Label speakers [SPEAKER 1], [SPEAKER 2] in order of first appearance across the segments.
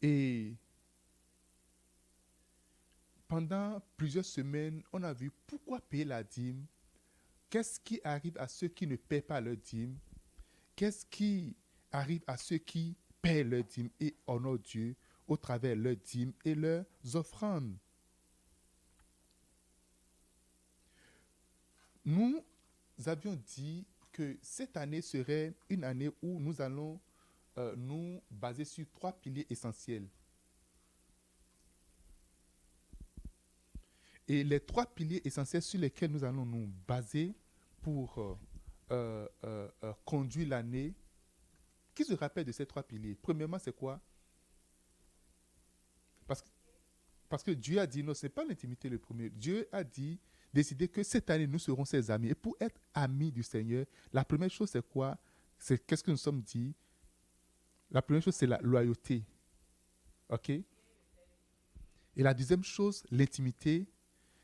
[SPEAKER 1] Et pendant plusieurs semaines, on a vu pourquoi payer la dîme, qu'est-ce qui arrive à ceux qui ne paient pas leur dîme, qu'est-ce qui arrive à ceux qui paient leur dîme et honorent Dieu au travers de leur dîme et leurs offrandes. Nous avions dit que cette année serait une année où nous allons nous baser sur trois piliers essentiels. Et les trois piliers essentiels sur lesquels nous allons nous baser pour conduire l'année, qui se rappelle de ces trois piliers? Premièrement, c'est quoi? Parce, parce que Dieu a dit, non, ce n'est pas l'intimité le premier. Dieu a dit, décidé que cette année, nous serons ses amis. Et pour être amis du Seigneur, la première chose, c'est quoi? C'est qu'est-ce que nous sommes dit? La première chose, c'est la loyauté. OK? Et la deuxième chose, l'intimité.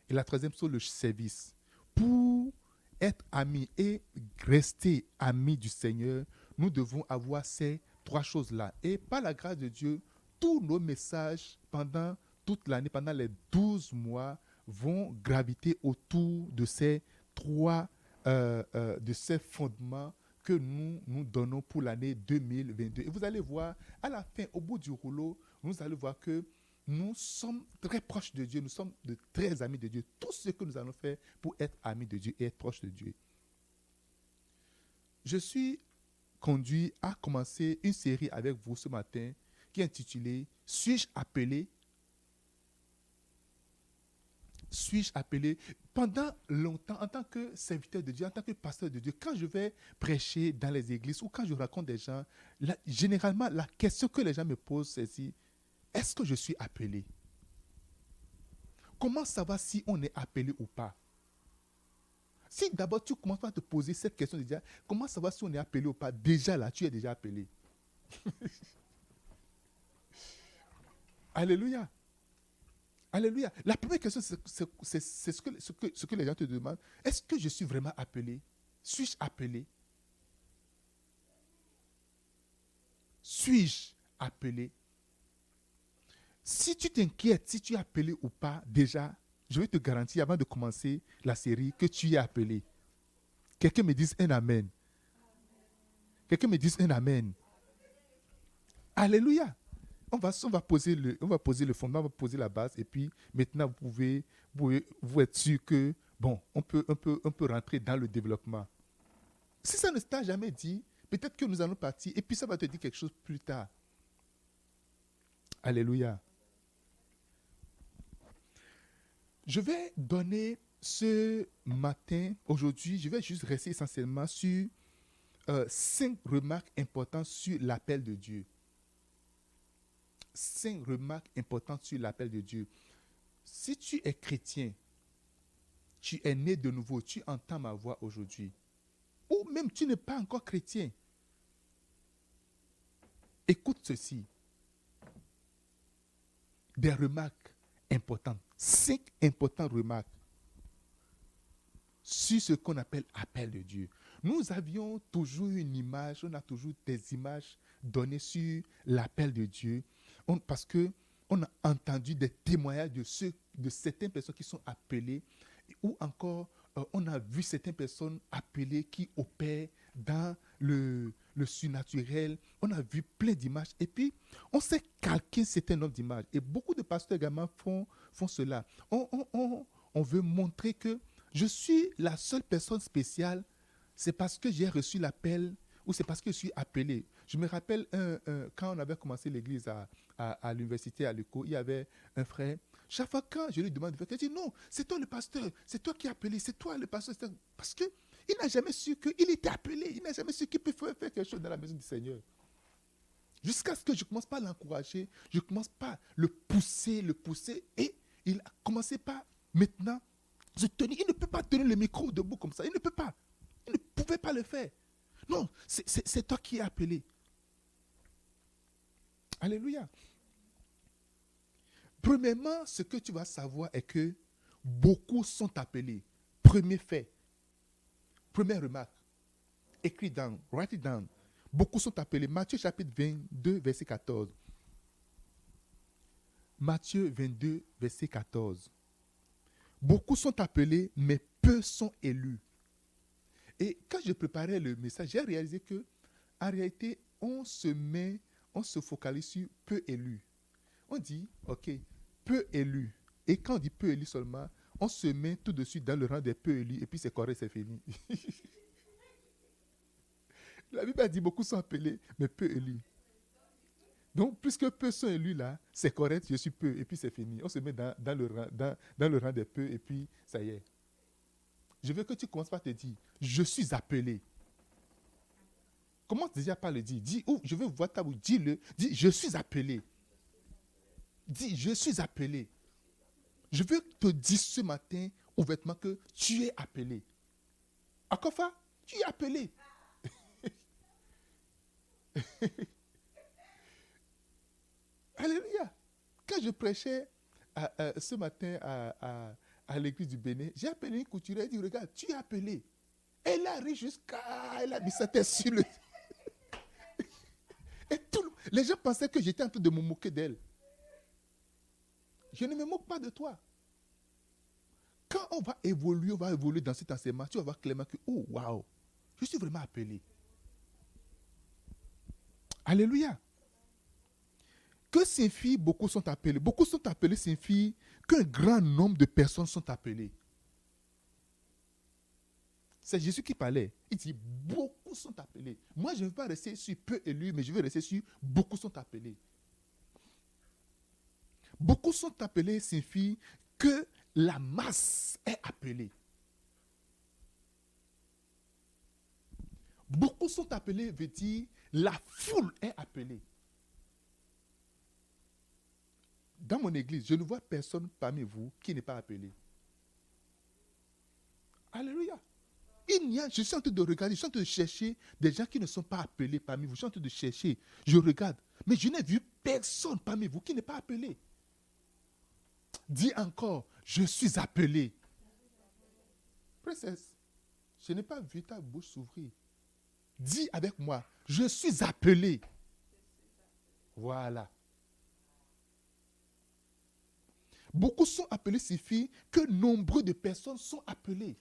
[SPEAKER 1] Et la troisième chose, le service. Pour être amis et rester amis du Seigneur, nous devons avoir ces trois choses-là. Et par la grâce de Dieu, tous nos messages pendant toute l'année, pendant les 12 mois, vont graviter autour de ces de ces fondements que nous donnons pour l'année 2022. Et vous allez voir, à la fin, au bout du rouleau, vous allez voir que nous sommes très proches de Dieu, nous sommes de très amis de Dieu. Tout ce que nous allons faire pour être amis de Dieu et être proches de Dieu. Je suis conduit à commencer une série avec vous ce matin qui est intitulée « Suis-je appelé ?» Suis-je appelé? Pendant longtemps, en tant que serviteur de Dieu, en tant que pasteur de Dieu, quand je vais prêcher dans les églises ou quand je raconte des gens, généralement, la question que les gens me posent, c'est si, est-ce que je suis appelé? Comment savoir si on est appelé ou pas? Si d'abord tu commences par te poser cette question de dire, comment savoir si on est appelé ou pas? Déjà là, tu es déjà appelé. Alléluia. Alléluia. La première question, c'est ce que les gens te demandent. Est-ce que je suis vraiment appelé? Suis-je appelé? Suis-je appelé? Si tu t'inquiètes, si tu es appelé ou pas, déjà, je vais te garantir avant de commencer la série que tu es appelé. Quelqu'un me dise un amen. Quelqu'un me dise un amen. Alléluia. On va poser le fondement, on va poser la base et puis maintenant vous être sûr que, bon, on peut rentrer dans le développement. Si ça ne t'a jamais dit, peut-être que nous allons partir et puis ça va te dire quelque chose plus tard. Alléluia. Je vais donner ce matin, aujourd'hui, je vais juste rester essentiellement sur 5 remarques importantes sur l'appel de Dieu. 5 remarques importantes sur l'appel de Dieu. Si tu es chrétien, tu es né de nouveau, tu entends ma voix aujourd'hui, ou même tu n'es pas encore chrétien, écoute ceci. Des remarques importantes. 5 importantes remarques sur ce qu'on appelle appel de Dieu. Nous avions toujours une image, on a toujours des images données sur l'appel de Dieu, parce que on a entendu des témoignages de certaines personnes qui sont appelées, ou encore on a vu certaines personnes appelées qui opèrent dans le surnaturel. On a vu plein d'images et puis on s'est calqué un certain nombre d'images. Et beaucoup de pasteurs également font cela. On veut montrer que je suis la seule personne spéciale, c'est parce que j'ai reçu l'appel ou c'est parce que je suis appelé. Je me rappelle quand on avait commencé l'église à l'université, à l'ECO, il y avait un frère. Chaque fois quand je lui demande de faire, il dit non, c'est toi le pasteur, c'est toi qui es appelé, c'est toi le pasteur. Parce qu'il n'a jamais su qu'il était appelé, il n'a jamais su qu'il peut faire quelque chose dans la maison du Seigneur. Jusqu'à ce que je commence pas à l'encourager, je commence pas à le pousser, et il a commencé par maintenant se tenir. Il ne peut pas tenir le micro debout comme ça, il ne peut pas. Il ne pouvait pas le faire. Non, c'est toi qui es appelé. Alléluia. Premièrement, ce que tu vas savoir est que beaucoup sont appelés. Premier fait. Première remarque. Écris down, write it down. Beaucoup sont appelés. Matthieu chapitre 22, verset 14. Matthieu 22, verset 14. Beaucoup sont appelés, mais peu sont élus. Et quand je préparais le message, j'ai réalisé que, en réalité, on se focalise sur peu élus. On dit, ok, peu élus. Et quand on dit peu élus seulement, on se met tout de suite dans le rang des peu élus, et puis c'est correct, c'est fini. La Bible a dit, beaucoup sont appelés, mais peu élus. Donc, puisque peu sont élus là, c'est correct, je suis peu, et puis c'est fini. On se met dans le rang des peu, et puis ça y est. Je veux que tu commences par te dire, je suis appelé. Commence déjà par le dire. Dis, oh, je veux voir ta bouche, dis-le. Dis, je suis appelé. Dis, je suis appelé. Je veux te dire ce matin ouvertement que tu es appelé. Akofa, tu es appelé. Alléluia. Quand je prêchais ce matin à l'église du Bénin, j'ai appelé une couturière et dit, regarde, tu es appelé. Elle arrive jusqu'à... Elle a mis sa tête sur le... Et les gens pensaient que j'étais en train de me moquer d'elle. Je ne me moque pas de toi. Quand on va évoluer dans cet enseignement, tu vas voir clairement que, oh, waouh, je suis vraiment appelé. Alléluia. Que signifie beaucoup sont appelés? Beaucoup sont appelés signifie qu'un grand nombre de personnes sont appelées. C'est Jésus qui parlait. Il dit, beaucoup sont appelés. Moi, je ne veux pas rester sur peu élus, mais je veux rester sur beaucoup sont appelés. Beaucoup sont appelés signifie que la masse est appelée. Beaucoup sont appelés veut dire la foule est appelée. Dans mon église, je ne vois personne parmi vous qui n'est pas appelé. Alléluia. Je suis en train de regarder, je suis en train de chercher des gens qui ne sont pas appelés parmi vous. Je suis en train de chercher, je regarde. Mais je n'ai vu personne parmi vous qui n'est pas appelé. Dis encore, je suis appelé. Princesse, je n'ai pas vu ta bouche s'ouvrir. Dis avec moi, je suis appelé. Voilà. Beaucoup sont appelés signifie que nombreux de personnes sont appelées.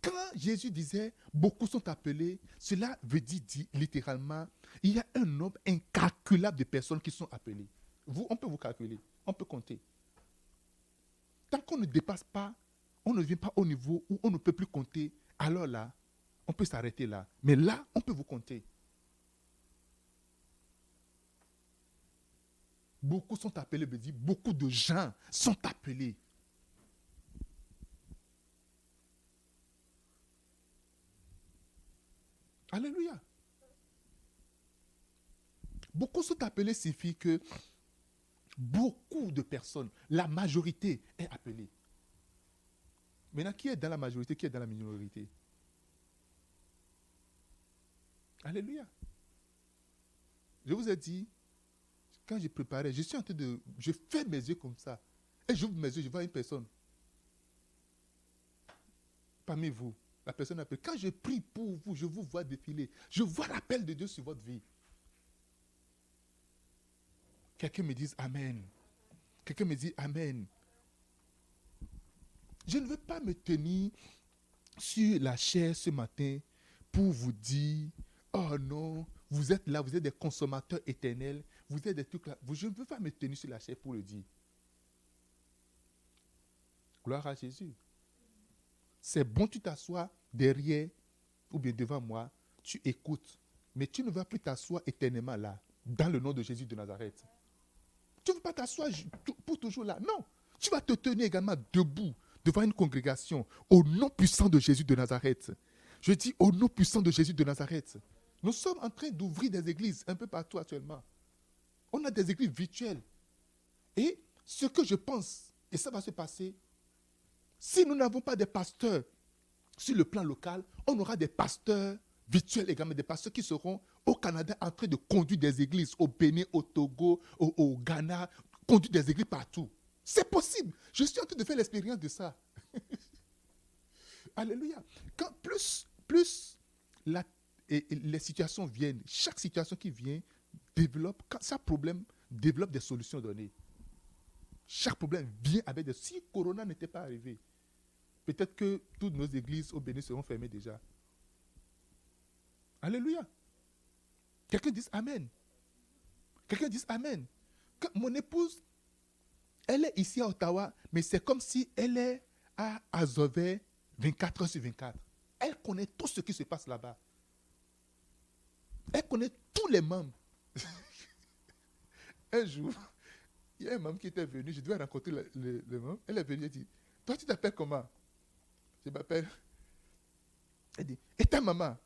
[SPEAKER 1] Quand Jésus disait beaucoup sont appelés, cela veut dire littéralement, il y a un nombre incalculable de personnes qui sont appelées. On peut vous calculer, on peut compter. Tant qu'on ne dépasse pas, on ne vient pas au niveau où on ne peut plus compter, alors là, on peut s'arrêter là. Mais là, on peut vous compter. Beaucoup sont appelés, veut dire beaucoup de gens sont appelés. Alléluia. Beaucoup sont appelés signifie que beaucoup de personnes, la majorité est appelée. Maintenant, qui est dans la majorité, qui est dans la minorité? Alléluia. Je vous ai dit, quand j'ai préparé, je suis en train de... Je fais mes yeux comme ça. Et j'ouvre mes yeux, je vois une personne. Parmi vous, la personne appelle. Quand je prie pour vous, je vous vois défiler. Je vois l'appel de Dieu sur votre vie. Quelqu'un me dit Amen. Quelqu'un me dit Amen. Je ne veux pas me tenir sur la chair ce matin pour vous dire, oh non, vous êtes là, vous êtes des consommateurs éternels, vous êtes des trucs là. Je ne veux pas me tenir sur la chair pour le dire. Gloire à Jésus. C'est bon, tu t'assois derrière ou bien devant moi, tu écoutes, mais tu ne vas plus t'asseoir éternellement là, dans le nom de Jésus de Nazareth. Tu ne veux pas t'asseoir pour toujours là. Non, tu vas te tenir également debout devant une congrégation au nom puissant de Jésus de Nazareth. Je dis au nom puissant de Jésus de Nazareth. Nous sommes en train d'ouvrir des églises un peu partout actuellement. On a des églises virtuelles. Et ce que je pense, et ça va se passer, si nous n'avons pas des pasteurs sur le plan local, on aura des pasteurs virtuels également, des pasteurs qui seront au Canada en train de conduire des églises, au Bénin, au Togo, au Ghana, conduire des églises partout. C'est possible. Je suis en train de faire l'expérience de ça. Alléluia. Quand plus les situations viennent, chaque situation qui vient chaque problème développe des solutions données. Chaque problème vient avec des... Si Corona n'était pas arrivé, peut-être que toutes nos églises au Bénin seront fermées déjà. Alléluia. Quelqu'un dit Amen. Quelqu'un dit Amen. Mon épouse, elle est ici à Ottawa, mais c'est comme si elle est à Azové 24 heures sur 24. Elle connaît tout ce qui se passe là-bas. Elle connaît tous les membres. Un jour, il y a un membre qui était venu, je devais rencontrer le membre. Elle est venue, elle dit, toi tu t'appelles comment? Je m'appelle. Elle dit, et ta maman?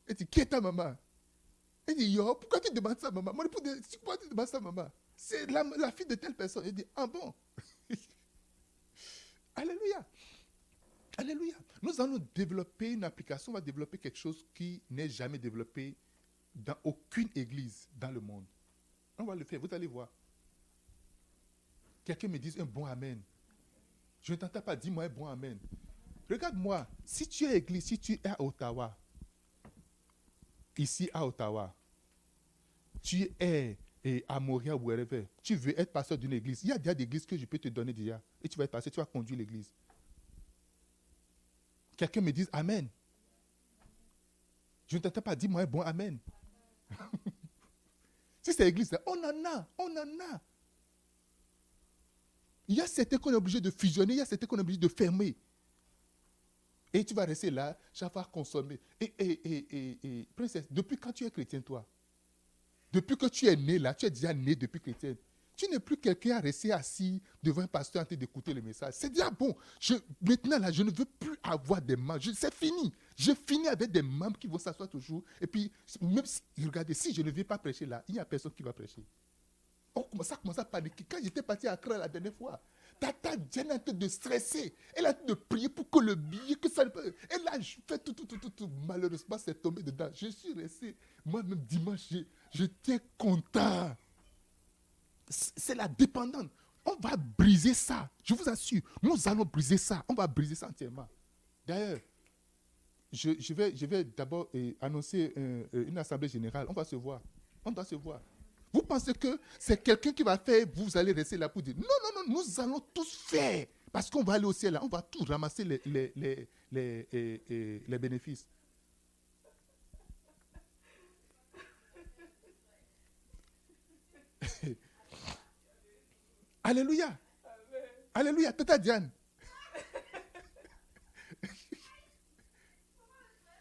[SPEAKER 1] Elle dit, qui est ta maman? Elle dit, yo, pourquoi tu demandes ça, maman? Mon époux dit, pourquoi tu demandes ça, maman? C'est la fille de telle personne. Elle dit, ah bon? Alléluia. Alléluia. Nous allons développer une application, on va développer quelque chose qui n'est jamais développé dans aucune église dans le monde. On va le faire, vous allez voir. Quelqu'un me dit un bon amen. Je ne t'entends pas, dis-moi un bon amen. Regarde-moi, si tu es église, si tu es à Ottawa, ici à Ottawa, tu es à Montréal ou wherever, tu veux être pasteur d'une église, il y a déjà des églises que je peux te donner déjà. Et tu vas être pasteur, tu vas conduire l'église. Quelqu'un me dit amen. Je ne t'entends pas, dis-moi un bon amen. Si c'est l'église, on en a. Il y a certains qu'on est obligé de fusionner, il y a certains qu'on est obligé de fermer. Et tu vas rester là, chaque fois consommer. Et princesse, depuis quand tu es chrétien, toi? Depuis que tu es né là, tu es déjà né depuis chrétien. Tu n'es plus quelqu'un à rester assis devant un pasteur en train d'écouter le message. C'est déjà bon. Maintenant, là, je ne veux plus avoir des membres. C'est fini. Je finis avec des membres qui vont s'asseoir toujours. Et puis, même si, regardez, si je ne vais pas prêcher là, il n'y a personne qui va prêcher. Ça commence à paniquer. Quand j'étais parti à Accra la dernière fois, Tata Jen est en train de stresser. Elle est en train de prier pour que le billet, que ça ne peut... Elle a fait tout. Malheureusement, c'est tombé dedans. Je suis resté. Moi-même, dimanche, j'étais content. C'est la dépendance. On va briser ça. Je vous assure. Nous allons briser ça. On va briser ça entièrement. D'ailleurs, je vais d'abord annoncer une assemblée générale. On va se voir. On doit se voir. Vous pensez que c'est quelqu'un qui va faire, vous allez rester là pour dire non, nous allons tous faire. Parce qu'on va aller au ciel là, on va tout ramasser les bénéfices. Alléluia. Amen. Alléluia. Tata Diane.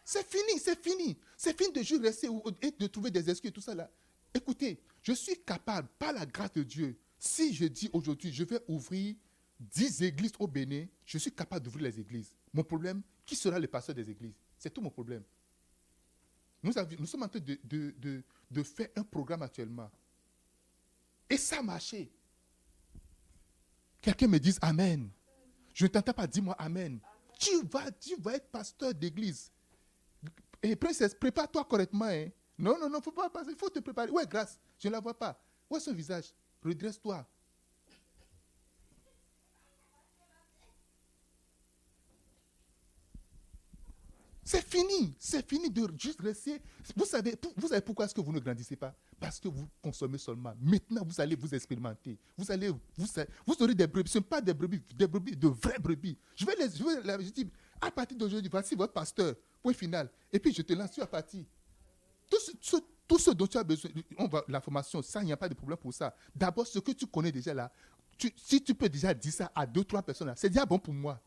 [SPEAKER 1] C'est fini. C'est fini de juste rester et de trouver des excuses et tout ça là. Écoutez, je suis capable, par la grâce de Dieu, si je dis aujourd'hui, je vais ouvrir 10 églises au Bénin, je suis capable d'ouvrir les églises. Mon problème, qui sera le pasteur des églises? C'est tout mon problème. Nous sommes en train de faire un programme actuellement. Et ça a marché. Quelqu'un me dise Amen. Je ne t'entends pas, dis-moi Amen. Tu vas être pasteur d'église. Et princesse, prépare-toi correctement. Hein. Non, il ne faut pas passer. Il faut te préparer. Ouais, grâce. Je ne la vois pas. Où est son visage? Redresse-toi. C'est fini de juste rester. Vous savez pourquoi est-ce que vous ne grandissez pas? Parce que vous consommez seulement. Maintenant, vous allez vous expérimenter. Vous aurez des brebis. Ce ne sont pas des brebis, de vraies brebis. Je dis, à partir d'aujourd'hui, voici votre pasteur. Point final. Et puis, je te lance sur la partie. Tout ce dont tu as besoin, la formation, ça, il n'y a pas de problème pour ça. D'abord, ce que tu connais déjà là, si tu peux déjà dire ça à 2-3 personnes là, c'est déjà bon pour moi.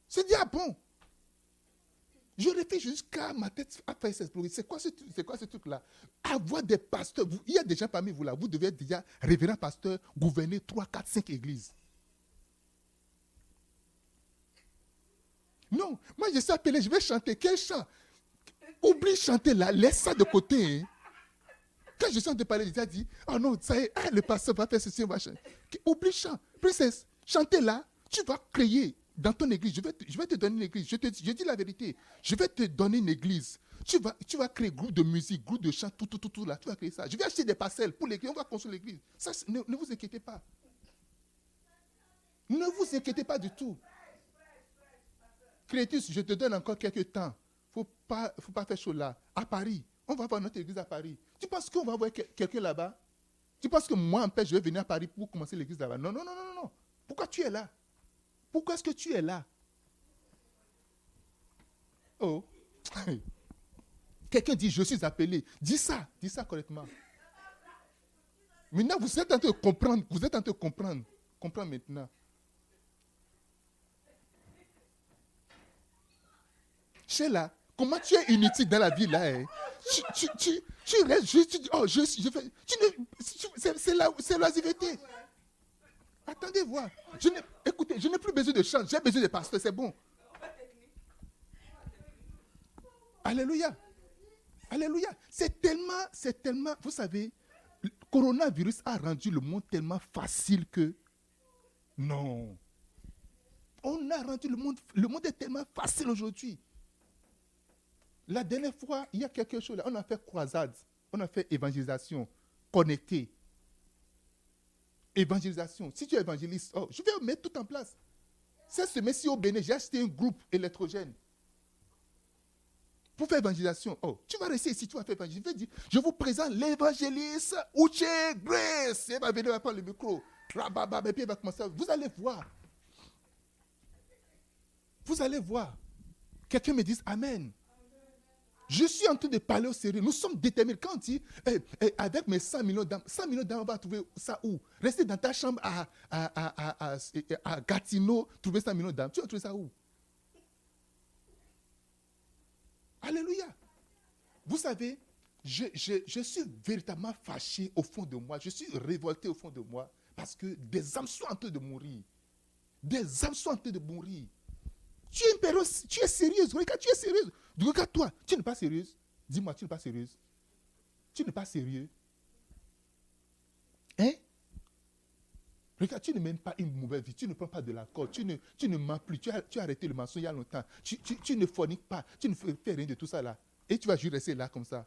[SPEAKER 1] C'est déjà bon. Je réfléchis jusqu'à ma tête à faire cette explorer. C'est quoi ce truc-là? Avoir des pasteurs. Il y a des gens parmi vous là. Vous devez être déjà révérend pasteur, gouverner 3, 4, 5 églises. Non, moi je suis appelé, je vais chanter. Quel chant? Oublie chanter là, laisse ça de côté. Hein. Quand je suis en train de parler, il a dit, oh non, ça y est, le pasteur va faire ceci, on va chanter. Oublie chant. Princesse, chanter là, tu vas créer. Dans ton église, je vais te donner une église. Je dis la vérité. Je vais te donner une église. Tu vas créer groupe de musique, groupe de chant, tout là. Tu vas créer ça. Je vais acheter des parcelles pour l'église. On va construire l'église. Ça, ne vous inquiétez pas. Ne vous inquiétez pas du tout. Crétus, je te donne encore quelques temps. Faut pas faire chaud là. À Paris, On va voir notre église à Paris. Tu penses qu'on va voir quelqu'un là-bas? Tu penses que moi, en fait, je vais venir à Paris pour commencer l'église là-bas? Non, non, non, non, non. Pourquoi tu es là? Pourquoi est-ce que tu es là? Oh. Quelqu'un dit, je suis appelé. Dis ça correctement. Maintenant, vous êtes en train de comprendre. Vous êtes en train de comprendre. Comprends maintenant. Sheila, comment tu es inutile dans la vie là? Hein? Tu restes juste, tu dis, oh, je fais. C'est l'oisiveté. Attendez, voir. Écoutez, je n'ai plus besoin de chant, j'ai besoin de pasteur, c'est bon. Alléluia. Alléluia. C'est tellement, vous savez, le coronavirus a rendu le monde tellement facile que, non. On a rendu le monde est tellement facile aujourd'hui. La dernière fois, il y a quelque chose là, on a fait croisade, on a fait évangélisation, connecté. Évangélisation. Si tu es évangéliste, oh, je vais mettre tout en place. Cette semaine-ci au Bénin, j'ai acheté un groupe électrogène. Pour faire évangélisation, oh, tu vas rester ici, tu vas faire évangélisation. Je vous présente l'évangéliste Uche Grace. Il va venir, il va prendre le micro. Et puis il va commencer. Vous allez voir. Vous allez voir. Quelqu'un me dise Amen. Je suis en train de parler au sérieux. Nous sommes déterminés. Quand on dit, avec mes 100 millions d'âmes, on va trouver ça où? Rester dans ta chambre à Gatineau, trouver 100 millions d'âmes. Tu vas trouver ça où? Alléluia. Vous savez, je suis véritablement fâché au fond de moi. Je suis révolté au fond de moi parce que des âmes sont en train de mourir. Des âmes sont en train de mourir. Tu es une période, tu es sérieuse. Regarde, tu es sérieuse. Regarde toi, tu n'es pas sérieuse. Dis-moi, tu n'es pas sérieuse. Tu n'es pas sérieux. Hein? Regarde, tu ne mènes pas une mauvaise vie. Tu ne prends pas de l'alcool. Tu ne mens plus. Tu as arrêté le mensonge il y a longtemps. Tu ne forniques pas. Tu ne fais rien de tout ça là. Et tu vas juste rester là comme ça.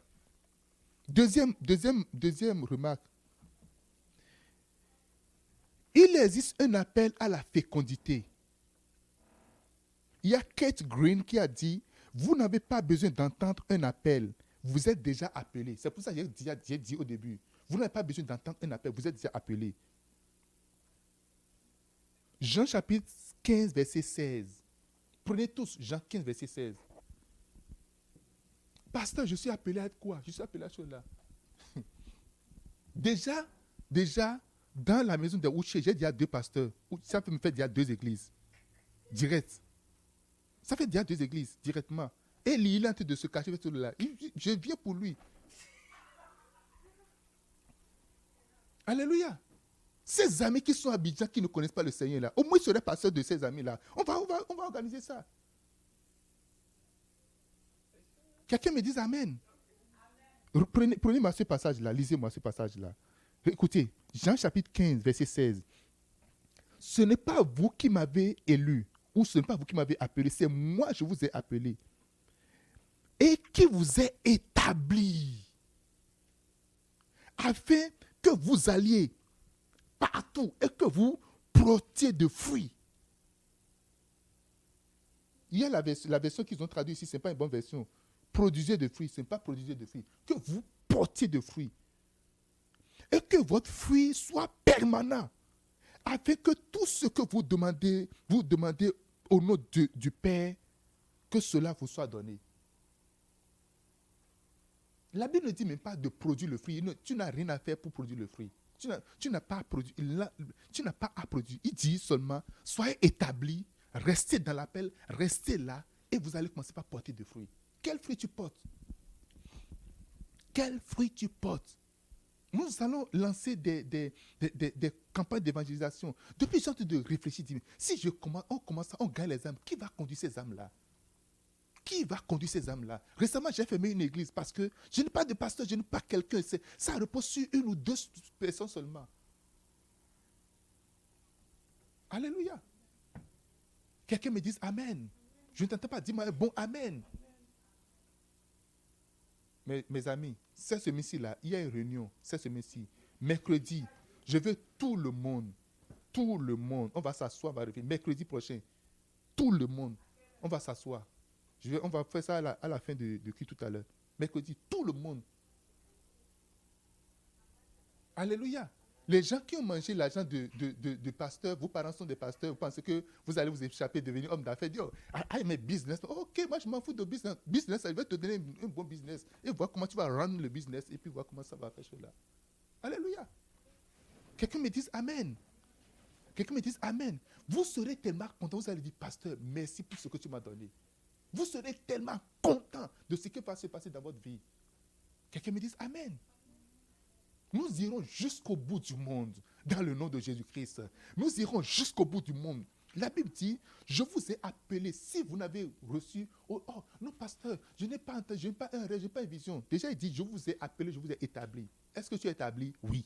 [SPEAKER 1] Deuxième remarque. Il existe un appel à la fécondité. Il y a Kate Green qui a dit, vous n'avez pas besoin d'entendre un appel. Vous êtes déjà appelé. C'est pour ça que j'ai dit au début. Vous n'avez pas besoin d'entendre un appel. Vous êtes déjà appelé. Jean chapitre 15, verset 16. Prenez tous Jean 15, verset 16. Pasteur, je suis appelé à être quoi? Je suis appelé à ce là. Déjà, dans la maison de Ouché, j'ai dit à 2 pasteurs. Ça peut me faire dire 2 églises. Direct. Ça fait déjà 2 églises, directement. Et lui, il est en train de se cacher sur là. Je viens pour lui. Alléluia. Ces amis qui sont à Abidjan, qui ne connaissent pas le Seigneur là, au moins ils seraient pasteurs de ces amis-là. On va organiser ça. Quelqu'un me dise Amen. Prenez-moi ce passage-là, lisez-moi ce passage-là. Écoutez, Jean chapitre 15, verset 16. Ce n'est pas vous qui m'avez élu, ou ce n'est pas vous qui m'avez appelé, c'est moi je vous ai appelé. Et qui vous ai établi, afin que vous alliez partout et que vous portiez de fruits. Il y a la version qu'ils ont traduite ici, ce n'est pas une bonne version. Produisez de fruits, ce n'est pas produisez de fruits. Que vous portiez de fruits. Et que votre fruit soit permanent. Afin que tout ce que vous demandez au nom du Père, que cela vous soit donné. La Bible ne dit même pas de produire le fruit. Tu n'as rien à faire pour produire le fruit. Tu n'as pas à produire. Il dit seulement, soyez établis, restez dans l'appel, restez là, et vous allez commencer par porter des fruits. Quel fruit tu portes? Quel fruit tu portes? Nous allons lancer des campagnes d'évangélisation. Depuis, j'ai en train de réfléchir, si on gagne les âmes, qui va conduire ces âmes-là? Qui va conduire ces âmes-là? Récemment, j'ai fermé une église parce que je n'ai pas de pasteur, je n'ai pas quelqu'un. Ça repose sur 1 ou 2 personnes seulement. Alléluia. Quelqu'un me dise Amen. Je ne t'entends pas dire un bon Amen. Mes amis, cette semaine-ci-là, il y a une réunion, cette semaine-ci, mercredi, je veux tout le monde, on va s'asseoir, on va réfléchir. Mercredi prochain, tout le monde, on va s'asseoir. On va faire ça à la fin de culte tout à l'heure. Mercredi, tout tout le monde. Alléluia. Les gens qui ont mangé l'argent de pasteurs, vos parents sont des pasteurs, vous pensez que vous allez vous échapper, devenir homme d'affaires, dire, I am a business. Ok, moi je m'en fous de business. Business, ça va te donner un bon business. Et voir comment tu vas rendre le business et puis voir comment ça va faire cela. Alléluia. Quelqu'un me dise Amen. Quelqu'un me dise Amen. Vous serez tellement content, vous allez dire, pasteur, merci pour ce que tu m'as donné. Vous serez tellement content de ce qui va se passer dans votre vie. Quelqu'un me dise Amen. Nous irons jusqu'au bout du monde dans le nom de Jésus-Christ. Nous irons jusqu'au bout du monde. La Bible dit, je vous ai appelé, si vous n'avez reçu, non pasteur, je n'ai pas entendu, je n'ai pas un rêve, je n'ai pas une vision. Déjà il dit, je vous ai appelé, je vous ai établi. Est-ce que tu es établi? Oui.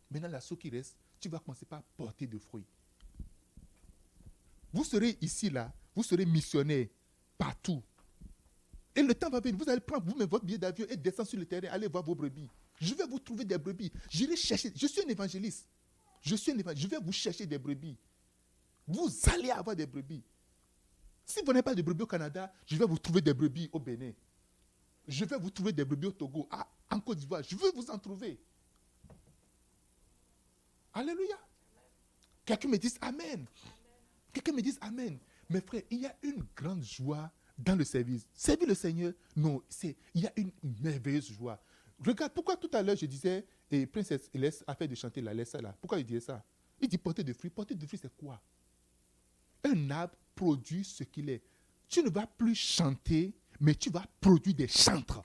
[SPEAKER 1] Maintenant la chose qui reste, tu vas commencer par porter de fruits. Vous serez ici, là, vous serez missionnaire partout. Et le temps va venir, vous allez prendre vous-même votre billet d'avion et descendre sur le terrain, allez voir vos brebis. Je vais vous trouver des brebis. J'irai chercher. Je suis un évangéliste. Je vais vous chercher des brebis. Vous allez avoir des brebis. Si vous n'avez pas de brebis au Canada, je vais vous trouver des brebis au Bénin. Je vais vous trouver des brebis au Togo, en Côte d'Ivoire. Je vais vous en trouver. Alléluia. Quelqu'un me dise Amen. Quelqu'un me dise Amen. Mes frères, il y a une grande joie dans le service. Servir le Seigneur, non, il y a une merveilleuse joie. Regarde, pourquoi tout à l'heure je disais, et Princesse Hélès a fait de chanter la laisse là. Pourquoi il disait ça? Il dit porter de fruits. Porter de fruits, c'est quoi? Un arbre produit ce qu'il est. Tu ne vas plus chanter, mais tu vas produire des chantres.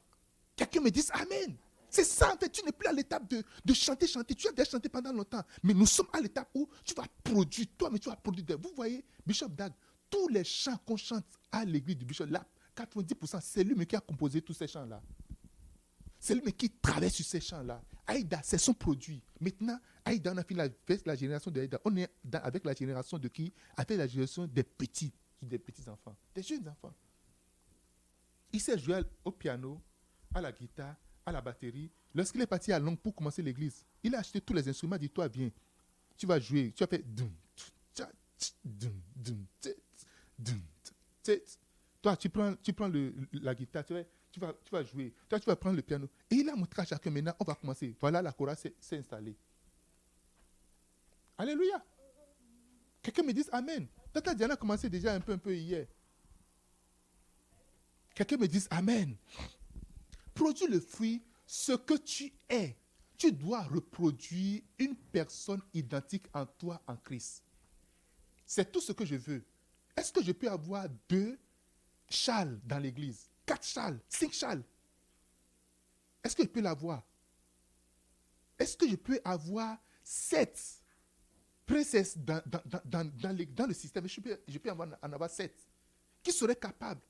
[SPEAKER 1] Quelqu'un me dise Amen. C'est ça, en fait, tu n'es plus à l'étape de chanter. Tu as déjà chanté pendant longtemps, mais nous sommes à l'étape où tu vas produire, toi, mais tu vas produire. Vous voyez, Bishop Dag, tous les chants qu'on chante à l'église du Bishop, là, 90%, c'est lui qui a composé tous ces chants-là. C'est lui qui travaille sur ces chants-là. Aïda, c'est son produit. Maintenant, Aïda, on a fini avec la génération de Aïda. On est avec la génération de qui? Avec la génération des petits enfants, des jeunes enfants. Il s'est joué au piano, à la guitare, à la batterie. Lorsqu'il est parti à Londres pour commencer l'église, il a acheté tous les instruments. Il dit, toi, viens, tu vas jouer. Tu vas faire... Toi, tu prends la guitare, tu vas jouer. Toi, tu vas prendre le piano. Et il a montré à chacun, maintenant, on va commencer. Voilà, la chorale s'est installée. Alléluia. Quelqu'un me dise Amen. Tata Diana a commencé déjà un peu hier. Quelqu'un me dise Amen. Produis le fruit, ce que tu es. Tu dois reproduire une personne identique en toi, en Christ. C'est tout ce que je veux. Est-ce que je peux avoir 2 châles dans l'église? 4 châles, 5 châles? Est-ce que je peux l'avoir? Est-ce que je peux avoir 7 princesses dans le système? Je peux en avoir 7 qui seraient capables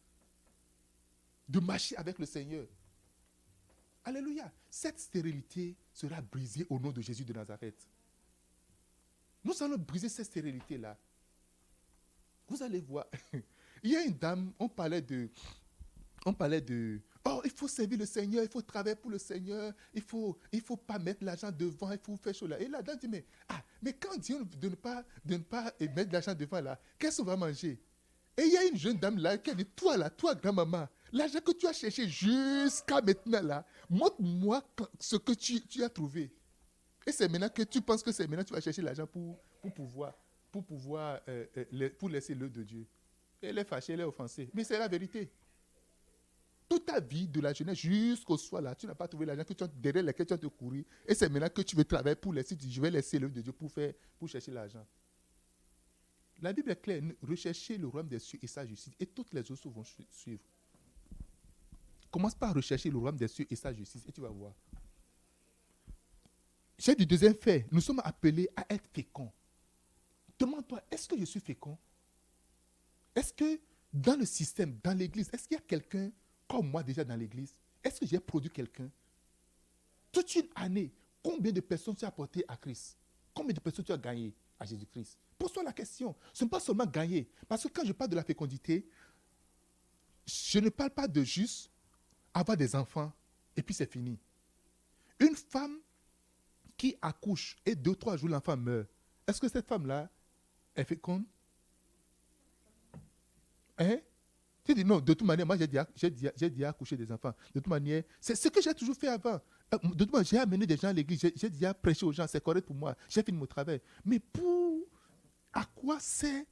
[SPEAKER 1] de marcher avec le Seigneur. Alléluia. Cette stérilité sera brisée au nom de Jésus de Nazareth. Nous allons briser cette stérilité-là. Vous allez voir. Il y a une dame, on parlait de, il faut servir le Seigneur, il faut travailler pour le Seigneur, il faut pas mettre l'argent devant, il faut faire chose là. Et la dame dit, mais quand Dieu de ne pas mettre l'argent devant là, qu'est-ce qu'on va manger? Et il y a une jeune dame là qui a dit, toi grand-maman, l'argent que tu as cherché jusqu'à maintenant là, montre-moi ce que tu as trouvé. Et c'est maintenant que tu penses que c'est maintenant que tu vas chercher l'argent pour laisser l'œuvre de Dieu. Elle est fâchée, elle est offensée. Mais c'est la vérité. Toute ta vie, de la jeunesse jusqu'au soir là, tu n'as pas trouvé l'argent derrière lequel tu as te courir. Et c'est maintenant que tu veux travailler pour laisser, je vais laisser l'œuvre de Dieu pour chercher l'argent. La Bible est claire, recherchez le royaume des cieux et sa justice, et toutes les autres vont suivre. Commence par rechercher le royaume des cieux et sa justice, et tu vas voir. J'ai du deuxième fait, nous sommes appelés à être féconds. Demande-toi, est-ce que je suis fécond? Est-ce que dans le système, dans l'église, est-ce qu'il y a quelqu'un comme moi déjà dans l'église? Est-ce que j'ai produit quelqu'un? Toute une année, combien de personnes tu as apporté à Christ? Combien de personnes tu as gagné à Jésus-Christ? Pose-toi la question. Ce n'est pas seulement gagner. Parce que quand je parle de la fécondité, je ne parle pas de juste avoir des enfants et puis c'est fini. Une femme qui accouche et 2-3 jours l'enfant meurt, est-ce que cette femme-là est féconde? Hein? Tu dis non, de toute manière, moi j'ai déjà accouché des enfants. De toute manière, c'est ce que j'ai toujours fait avant. De toute manière, j'ai amené des gens à l'église, j'ai déjà prêché aux gens, c'est correct pour moi. J'ai fini mon travail. Mais à quoi c'est,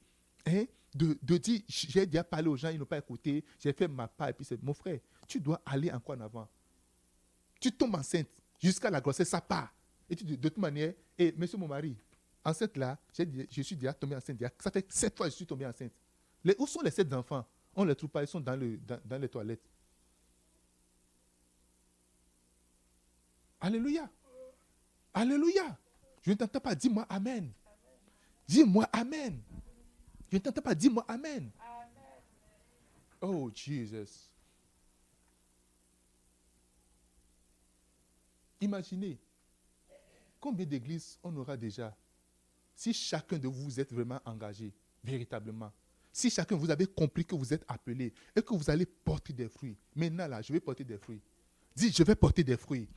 [SPEAKER 1] hein, de dire, j'ai déjà parlé aux gens, ils n'ont pas écouté, j'ai fait ma part, et puis c'est mon frère, tu dois aller encore en avant. Tu tombes enceinte, jusqu'à la grossesse, ça part. Et tu dis, de toute manière, monsieur mon mari, enceinte là, je suis déjà tombé enceinte, ça fait 7 fois que je suis tombé enceinte. Où sont les 7 enfants? On ne les trouve pas, ils sont dans les toilettes. Alléluia. Alléluia. Je ne t'entends pas, dis-moi Amen. Dis-moi Amen. Je ne t'entends pas, dis-moi Amen. Oh, Jesus. Imaginez, combien d'églises on aura déjà si chacun de vous êtes vraiment engagé, véritablement. Si chacun vous avez compris que vous êtes appelé et que vous allez porter des fruits. Maintenant, là, je vais porter des fruits. Dis, je vais porter des fruits.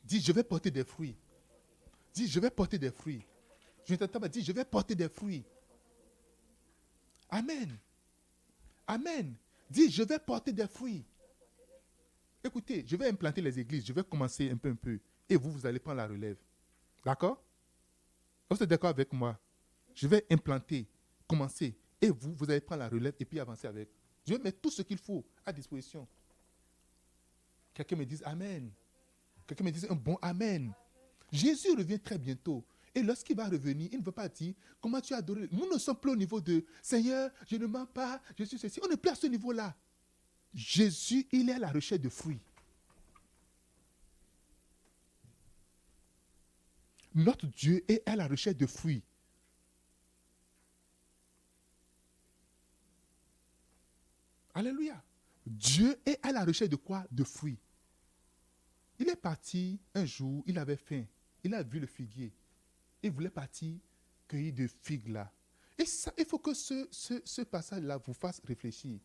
[SPEAKER 1] Dis, je vais porter des fruits. Dis, je vais porter des fruits. Je ne t'entends pas, dis, je vais porter des fruits. Amen. Amen. Dis, je vais porter des fruits. Écoutez, je vais implanter les églises. Je vais commencer un peu. Et vous allez prendre la relève. D'accord? Vous êtes d'accord avec moi? Je vais implanter, commencer. Et vous allez prendre la relève et puis avancer avec. Je vais mettre tout ce qu'il faut à disposition. Quelqu'un me dise Amen. Quelqu'un me dise un bon Amen. Jésus revient très bientôt. Et lorsqu'il va revenir, il ne veut pas dire comment tu as adoré. Nous ne sommes plus au niveau de Seigneur, je ne mens pas, je suis ceci. On n'est plus à ce niveau-là. Jésus, il est à la recherche de fruits. Notre Dieu est à la recherche de fruits. Alléluia. Dieu est à la recherche de quoi? De fruits. Il est parti un jour, il avait faim. Il a vu le figuier. Il voulait partir cueillir des figues là. Et ça, il faut que ce passage-là vous fasse réfléchir.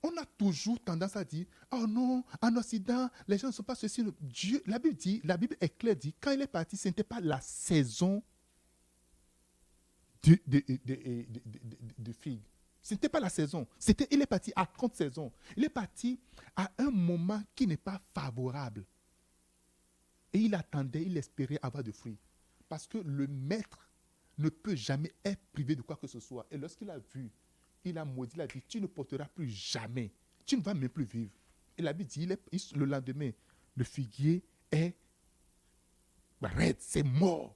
[SPEAKER 1] On a toujours tendance à dire, oh non, en Occident, les gens ne sont pas ceci. Dieu, la Bible est claire, dit, quand il est parti, ce n'était pas la saison de figues. Ce n'était pas la saison. Il est parti à contre-saison. Il est parti à un moment qui n'est pas favorable. Et il attendait, il espérait avoir de fruits. Parce que le maître ne peut jamais être privé de quoi que ce soit. Et lorsqu'il a vu, il a maudit, il a dit, tu ne porteras plus jamais. Tu ne vas même plus vivre. Et la Bible dit, le lendemain, le figuier est raide, c'est mort.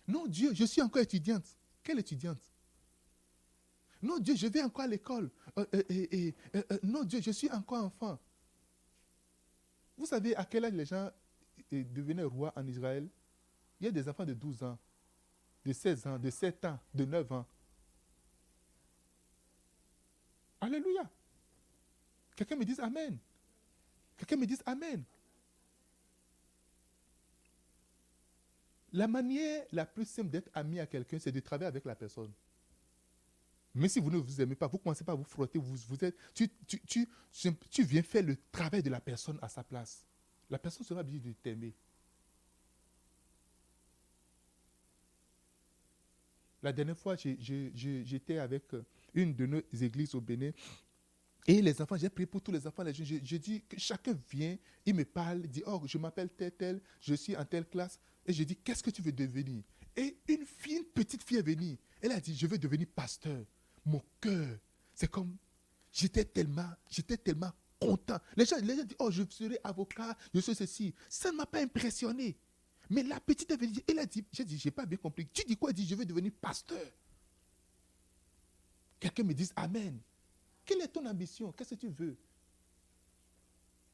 [SPEAKER 1] Non, Dieu, je suis encore étudiante. Quelle étudiante? Non, Dieu, je vais encore à l'école. Non, Dieu, je suis encore enfant. Vous savez à quel âge les gens devenaient rois en Israël? Il y a des enfants de 12 ans, de 16 ans, de 7 ans, de 9 ans. Alléluia. Quelqu'un me dise Amen. Quelqu'un me dise Amen. La manière la plus simple d'être ami à quelqu'un, c'est de travailler avec la personne. Mais si vous ne vous aimez pas, vous ne commencez pas à vous frotter, tu viens faire le travail de la personne à sa place. La personne sera obligée de t'aimer. La dernière fois, j'étais avec une de nos églises au Bénin. Et les enfants, j'ai prié pour tous les enfants. Je dis que chacun vient, il me parle, dit, oh, je m'appelle tel, je suis en telle classe. Et je dis, qu'est-ce que tu veux devenir? Et une petite fille est venue. Elle a dit, je veux devenir pasteur. Mon cœur, c'est comme, j'étais tellement content. Les gens disent, oh, je serai avocat, je suis ceci. Ça ne m'a pas impressionné. Mais la petite est venue, elle a dit, j'ai dit, j'ai pas bien compris. Tu dis quoi? Elle dit, je veux devenir pasteur. Quelqu'un me dise, Amen. Quelle est ton ambition? Qu'est-ce que tu veux?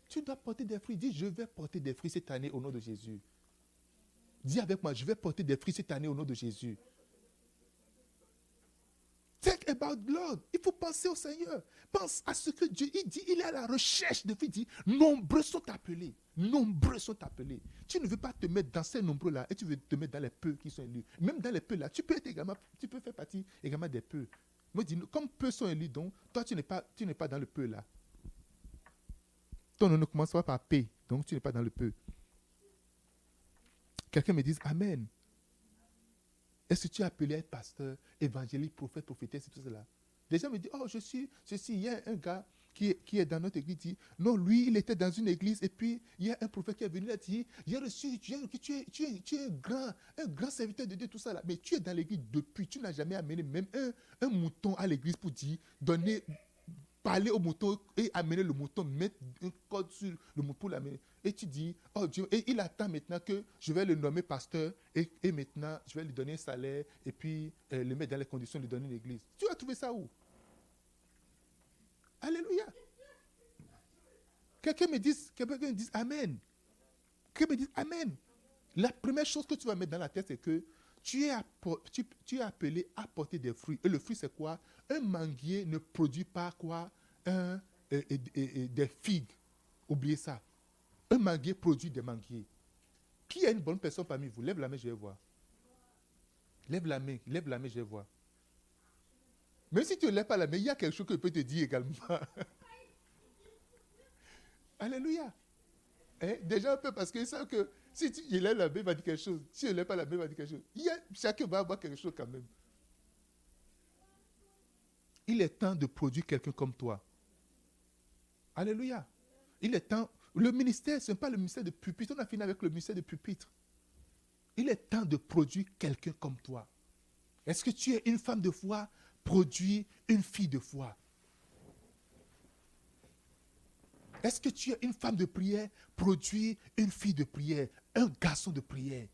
[SPEAKER 1] Tu dois porter des fruits. Dis, je vais porter des fruits cette année au nom de Jésus. Dis avec moi, je vais porter des fruits cette année au nom de Jésus. Think about the Lord. Il faut penser au Seigneur. Pense à ce que Dieu il dit. Il est à la recherche de fruits. Il dit, nombreux sont appelés. Nombreux sont appelés. Tu ne veux pas te mettre dans ces nombreux-là et tu veux te mettre dans les peu qui sont élus. Même dans les peu là, tu peux faire partie également des peu. Moi, je dis, comme peu sont élus, donc, toi, tu n'es pas dans le peu là. Ton nom ne commence pas par P, donc tu n'es pas dans le peu. Quelqu'un me dise Amen. Est-ce que tu es appelé à être pasteur, évangéliste, prophète, prophétesse et tout cela? Des gens me disent, oh, je suis ceci. Il y a un gars qui est dans notre église, dit, non, lui, il était dans une église, et puis il y a un prophète qui est venu, il a dit, j'ai reçu, tu es un grand serviteur de Dieu, tout ça là. Mais tu es dans l'église depuis, tu n'as jamais amené même un mouton à l'église pour dire, parler au mouton et amener le mouton, mettre un code sur le mouton pour l'amener. Et tu dis, oh Dieu, et il attend maintenant que je vais le nommer pasteur et maintenant je vais lui donner un salaire et puis le mettre dans les conditions de lui donner une église. Tu as trouvé ça où? Alléluia. Quelqu'un me dise Amen. Quelqu'un me dise Amen. La première chose que tu vas mettre dans la tête, c'est que tu es appelé à porter des fruits. Et le fruit, c'est quoi? Un manguier ne produit pas quoi? Des figues. Oubliez ça. Un manguier produit des manguiers. Qui est une bonne personne parmi vous? Lève la main, je vais voir. Lève la main, je vais voir. Même si tu ne lèves pas la main, il y a quelque chose que je peux te dire également. Alléluia. Déjà un peu parce qu'ils savent que si tu lèves la main, il va dire quelque chose. Si tu ne lèves pas la main, il va dire quelque chose. Chacun va avoir quelque chose quand même. Il est temps de produire quelqu'un comme toi. Alléluia. Il est temps. Le ministère, ce n'est pas le ministère de pupitre. On a fini avec le ministère de pupitre. Il est temps de produire quelqu'un comme toi. Est-ce que tu es une femme de foi? Produis une fille de foi. Est-ce que tu es une femme de prière? Produis une fille de prière, un garçon de prière.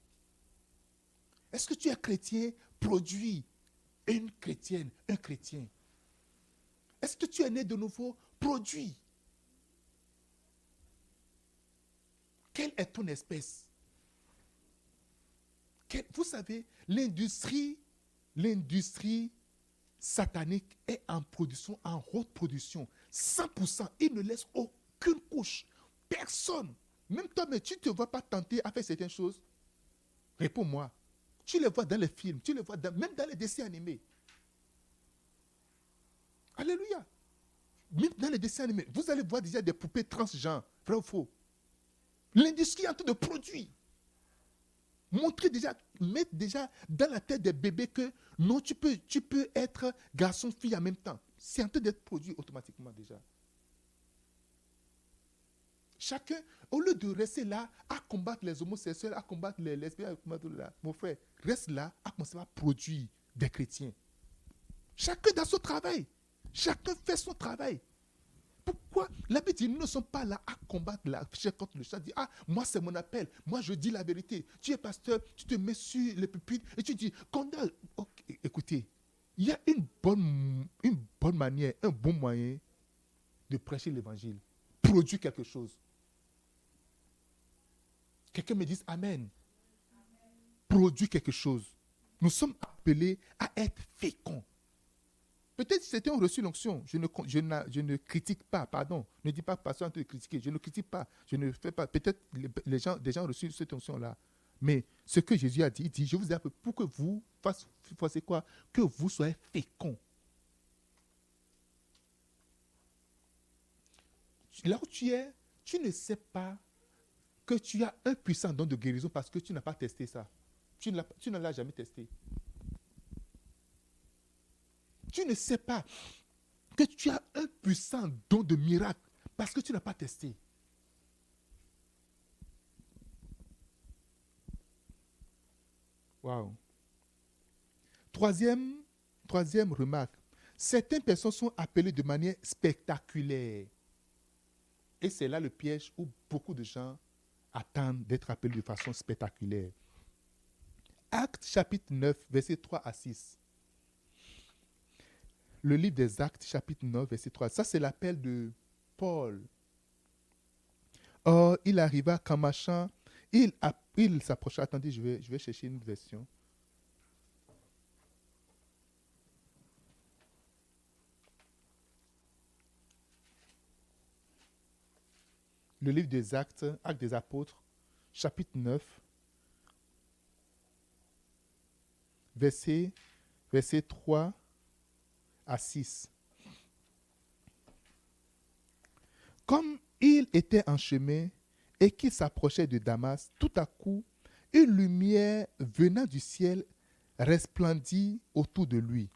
[SPEAKER 1] Est-ce que tu es chrétien? Produis une chrétienne, un chrétien. Est-ce que tu es né de nouveau? Produis. Quelle est ton espèce? Vous savez, l'industrie satanique est en production, en haute production. 100%, il ne laisse aucune couche. Personne. Même toi, mais tu ne te vois pas tenter à faire certaines choses? Réponds-moi. Tu les vois dans les films, tu les vois même dans les dessins animés. Alléluia. Même dans les dessins animés, vous allez voir déjà des poupées transgenres, vrai ou faux. L'industrie est en train de produire. Mettre déjà dans la tête des bébés que non, tu peux être garçon, fille en même temps. C'est en train d'être produit automatiquement déjà. Chacun, au lieu de rester là à combattre les homosexuels, à combattre les lesbiennes, mon frère, reste là à commencer à produire des chrétiens. Chacun dans son travail. Chacun fait son travail. Pourquoi? La Bible dit, nous ne sommes pas là à combattre la chair contre le chat. Dit, moi c'est mon appel, moi je dis la vérité. Tu es pasteur, tu te mets sur le pupitre et tu dis, écoutez, il y a une bonne manière, un bon moyen de prêcher l'évangile. Produire quelque chose. Quelqu'un me dise Amen. Produire quelque chose. Nous sommes appelés à être féconds. Peut-être que certains ont reçu l'onction. Je ne critique pas, pardon. Ne dis pas pasteur en train de critiquer. Je ne critique pas. Je ne fais pas. Peut-être des gens ont reçu cette onction-là. Mais ce que Jésus a dit, il dit, je vous ai appelé pour que vous fassiez quoi? Que vous soyez féconds. Là où tu es, tu ne sais pas que tu as un puissant don de guérison parce que tu n'as pas testé ça. Tu ne l'as jamais testé. Tu ne sais pas que tu as un puissant don de miracle parce que tu n'as pas testé. Wow. Troisième remarque. Certaines personnes sont appelées de manière spectaculaire. Et c'est là le piège où beaucoup de gens attendent d'être appelés de façon spectaculaire. Actes chapitre 9, versets 3 à 6. Le livre des Actes, chapitre 9, verset 3. Ça, c'est l'appel de Paul. Or, il arriva qu'en marchant, il s'approcha. Attendez, je vais chercher une version. Le livre des Actes, Actes des Apôtres, chapitre 9, verset 3 à 6. Comme il était en chemin et qu'il s'approchait de Damas, tout à coup, une lumière venant du ciel resplendit autour de lui.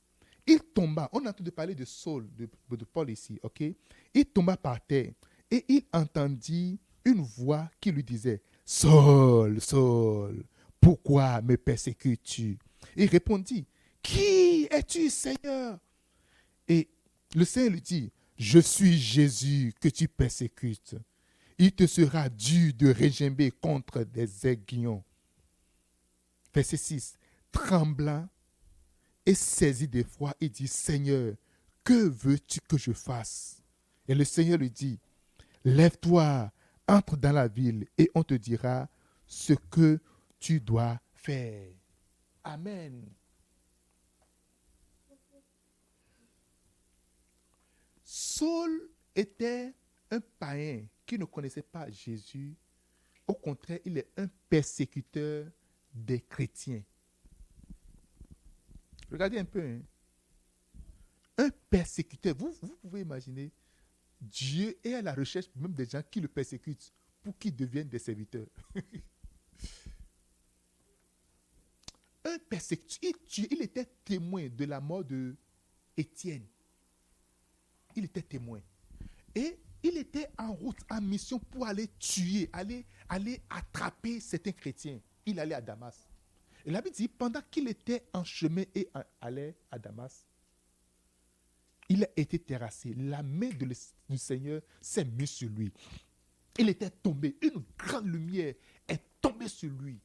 [SPEAKER 1] Il tomba, on a entendu parler de Saul, de Paul ici, ok? Il tomba par terre et il entendit une voix qui lui disait, Saul, Saul, pourquoi me persécutes-tu? Il répondit, qui es-tu, Seigneur? Et le Seigneur lui dit, je suis Jésus que tu persécutes. Il te sera dû de régimber contre des aiguillons. Verset 6. Tremblant et saisi d'effroi, il dit, Seigneur, que veux-tu que je fasse? Et le Seigneur lui dit, lève-toi, entre dans la ville et on te dira ce que tu dois faire. Amen. Saul était un païen qui ne connaissait pas Jésus. Au contraire, il est un persécuteur des chrétiens. Regardez un peu. Hein. Un persécuteur. Vous pouvez imaginer, Dieu est à la recherche même des gens qui le persécutent pour qu'ils deviennent des serviteurs. Un persécuteur. Il était témoin de la mort de Étienne. Il était témoin. Et il était en route, en mission pour aller tuer, aller attraper certains chrétiens. Il allait à Damas. Et la Bible dit, pendant qu'il était en chemin et allait à Damas, il a été terrassé. La main du Seigneur s'est mise sur lui. Il était tombé. Une grande lumière est tombée sur lui.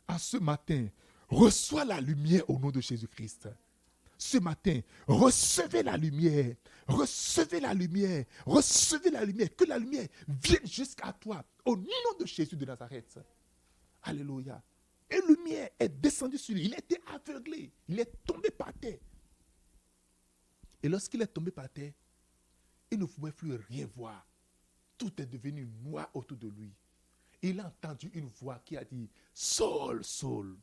[SPEAKER 1] En ce matin, reçois la lumière au nom de Jésus-Christ. Ce matin, recevez la lumière. Recevez la lumière. Recevez la lumière. Que la lumière vienne jusqu'à toi. Au nom de Jésus de Nazareth. Alléluia. Et la lumière est descendue sur lui. Il était aveuglé. Il est tombé par terre. Et lorsqu'il est tombé par terre, il ne pouvait plus rien voir. Tout est devenu noir autour de lui. Il a entendu une voix qui a dit, Saul, Saul,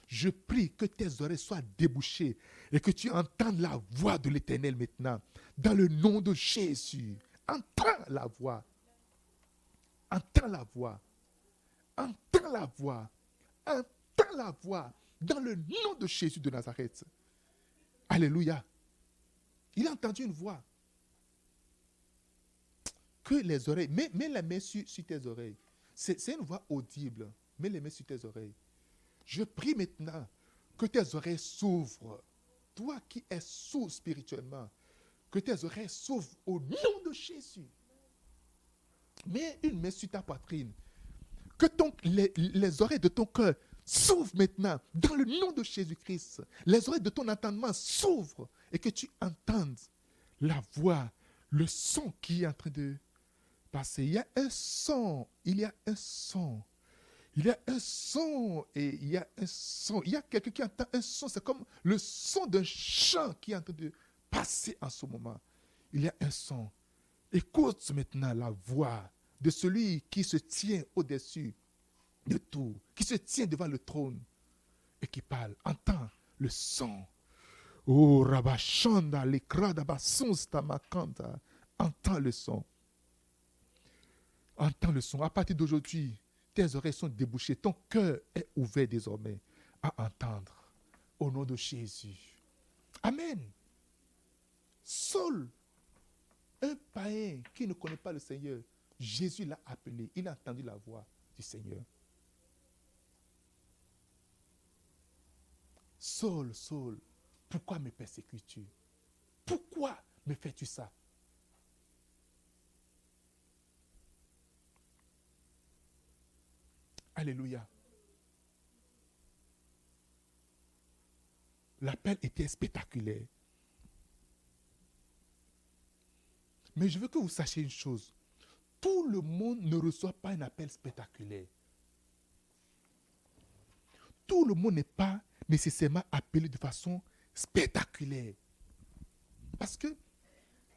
[SPEAKER 1] je prie que tes oreilles soient débouchées et que tu entendes la voix de l'Éternel maintenant. Dans le nom de Jésus, entends la voix. Entends la voix. Entends la voix. Entends la voix. Dans le nom de Jésus de Nazareth. Alléluia. Il a entendu une voix. Que les oreilles, mets la main sur tes oreilles. C'est une voix audible. Mets les mains sur tes oreilles. Je prie maintenant que tes oreilles s'ouvrent. Toi qui es sourd spirituellement, que tes oreilles s'ouvrent au nom de Jésus. Mets une main sur ta poitrine. Que les oreilles de ton cœur s'ouvrent maintenant dans le nom de Jésus-Christ. Les oreilles de ton entendement s'ouvrent et que tu entendes la voix, le son qui est en train de passer. Il y a un son, il y a un son. Il y a un son et il y a un son. Il y a quelqu'un qui entend un son. C'est comme le son d'un chant qui est en train de passer en ce moment. Il y a un son. Écoute maintenant la voix de celui qui se tient au-dessus de tout, qui se tient devant le trône et qui parle. Entends le son. Oh, Rabashanda, l'écradabasonsta makanta. Entends le son. Entends le son. À partir d'aujourd'hui, tes oreilles sont débouchées. Ton cœur est ouvert désormais à entendre. Au nom de Jésus. Amen. Saul, un païen qui ne connaît pas le Seigneur, Jésus l'a appelé. Il a entendu la voix du Seigneur. Saul, Saul, pourquoi me persécutes-tu? Pourquoi me fais-tu ça? Alléluia. L'appel était spectaculaire. Mais je veux que vous sachiez une chose. Tout le monde ne reçoit pas un appel spectaculaire. Tout le monde n'est pas nécessairement appelé de façon spectaculaire. Parce que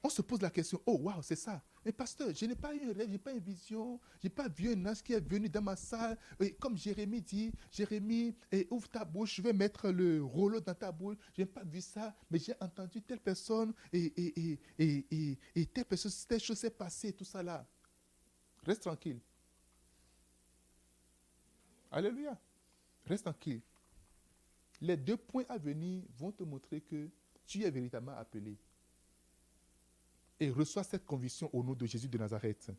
[SPEAKER 1] on se pose la question, oh waouh, c'est ça. Mais pasteur, je n'ai pas eu un rêve, je n'ai pas eu une vision, je n'ai pas vu un ange qui est venu dans ma salle. Et comme Jérémie dit, Jérémie, ouvre ta bouche, je vais mettre le rouleau dans ta bouche. Je n'ai pas vu ça, mais j'ai entendu telle personne et telle personne, telle chose s'est passée, tout ça là. Reste tranquille. Alléluia. Reste tranquille. Les 2 points à venir vont te montrer que tu es véritablement appelé. Et reçois cette conviction au nom de Jésus de Nazareth.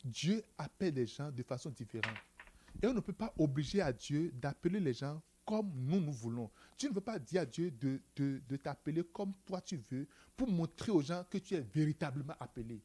[SPEAKER 1] Dieu appelle les gens de façon différente. Et on ne peut pas obliger à Dieu d'appeler les gens comme nous voulons. Tu ne veux pas dire à Dieu de t'appeler comme toi tu veux pour montrer aux gens que tu es véritablement appelé.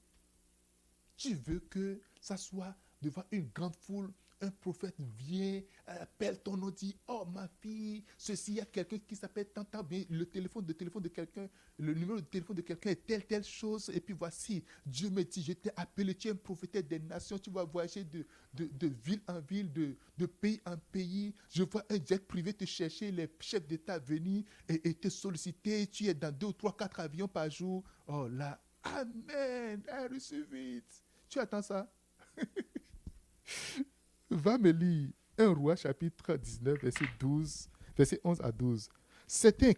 [SPEAKER 1] Tu veux que ça soit devant une grande foule, un prophète vient, appelle ton nom, dit, oh ma fille, ceci, il y a quelqu'un qui s'appelle tant, bien, le téléphone de quelqu'un, le numéro de téléphone de quelqu'un est telle chose, et puis voici, Dieu me dit, je t'ai appelé, tu es un prophète des nations, tu vas voyager de ville en ville, de pays en pays, je vois un jet privé te chercher, les chefs d'État venir et te solliciter, tu es dans 2 ou 3, 4 avions par jour, oh là, amen, I receive it. Tu attends ça? Va me lire 1 Roi chapitre 19, verset 11 à 12.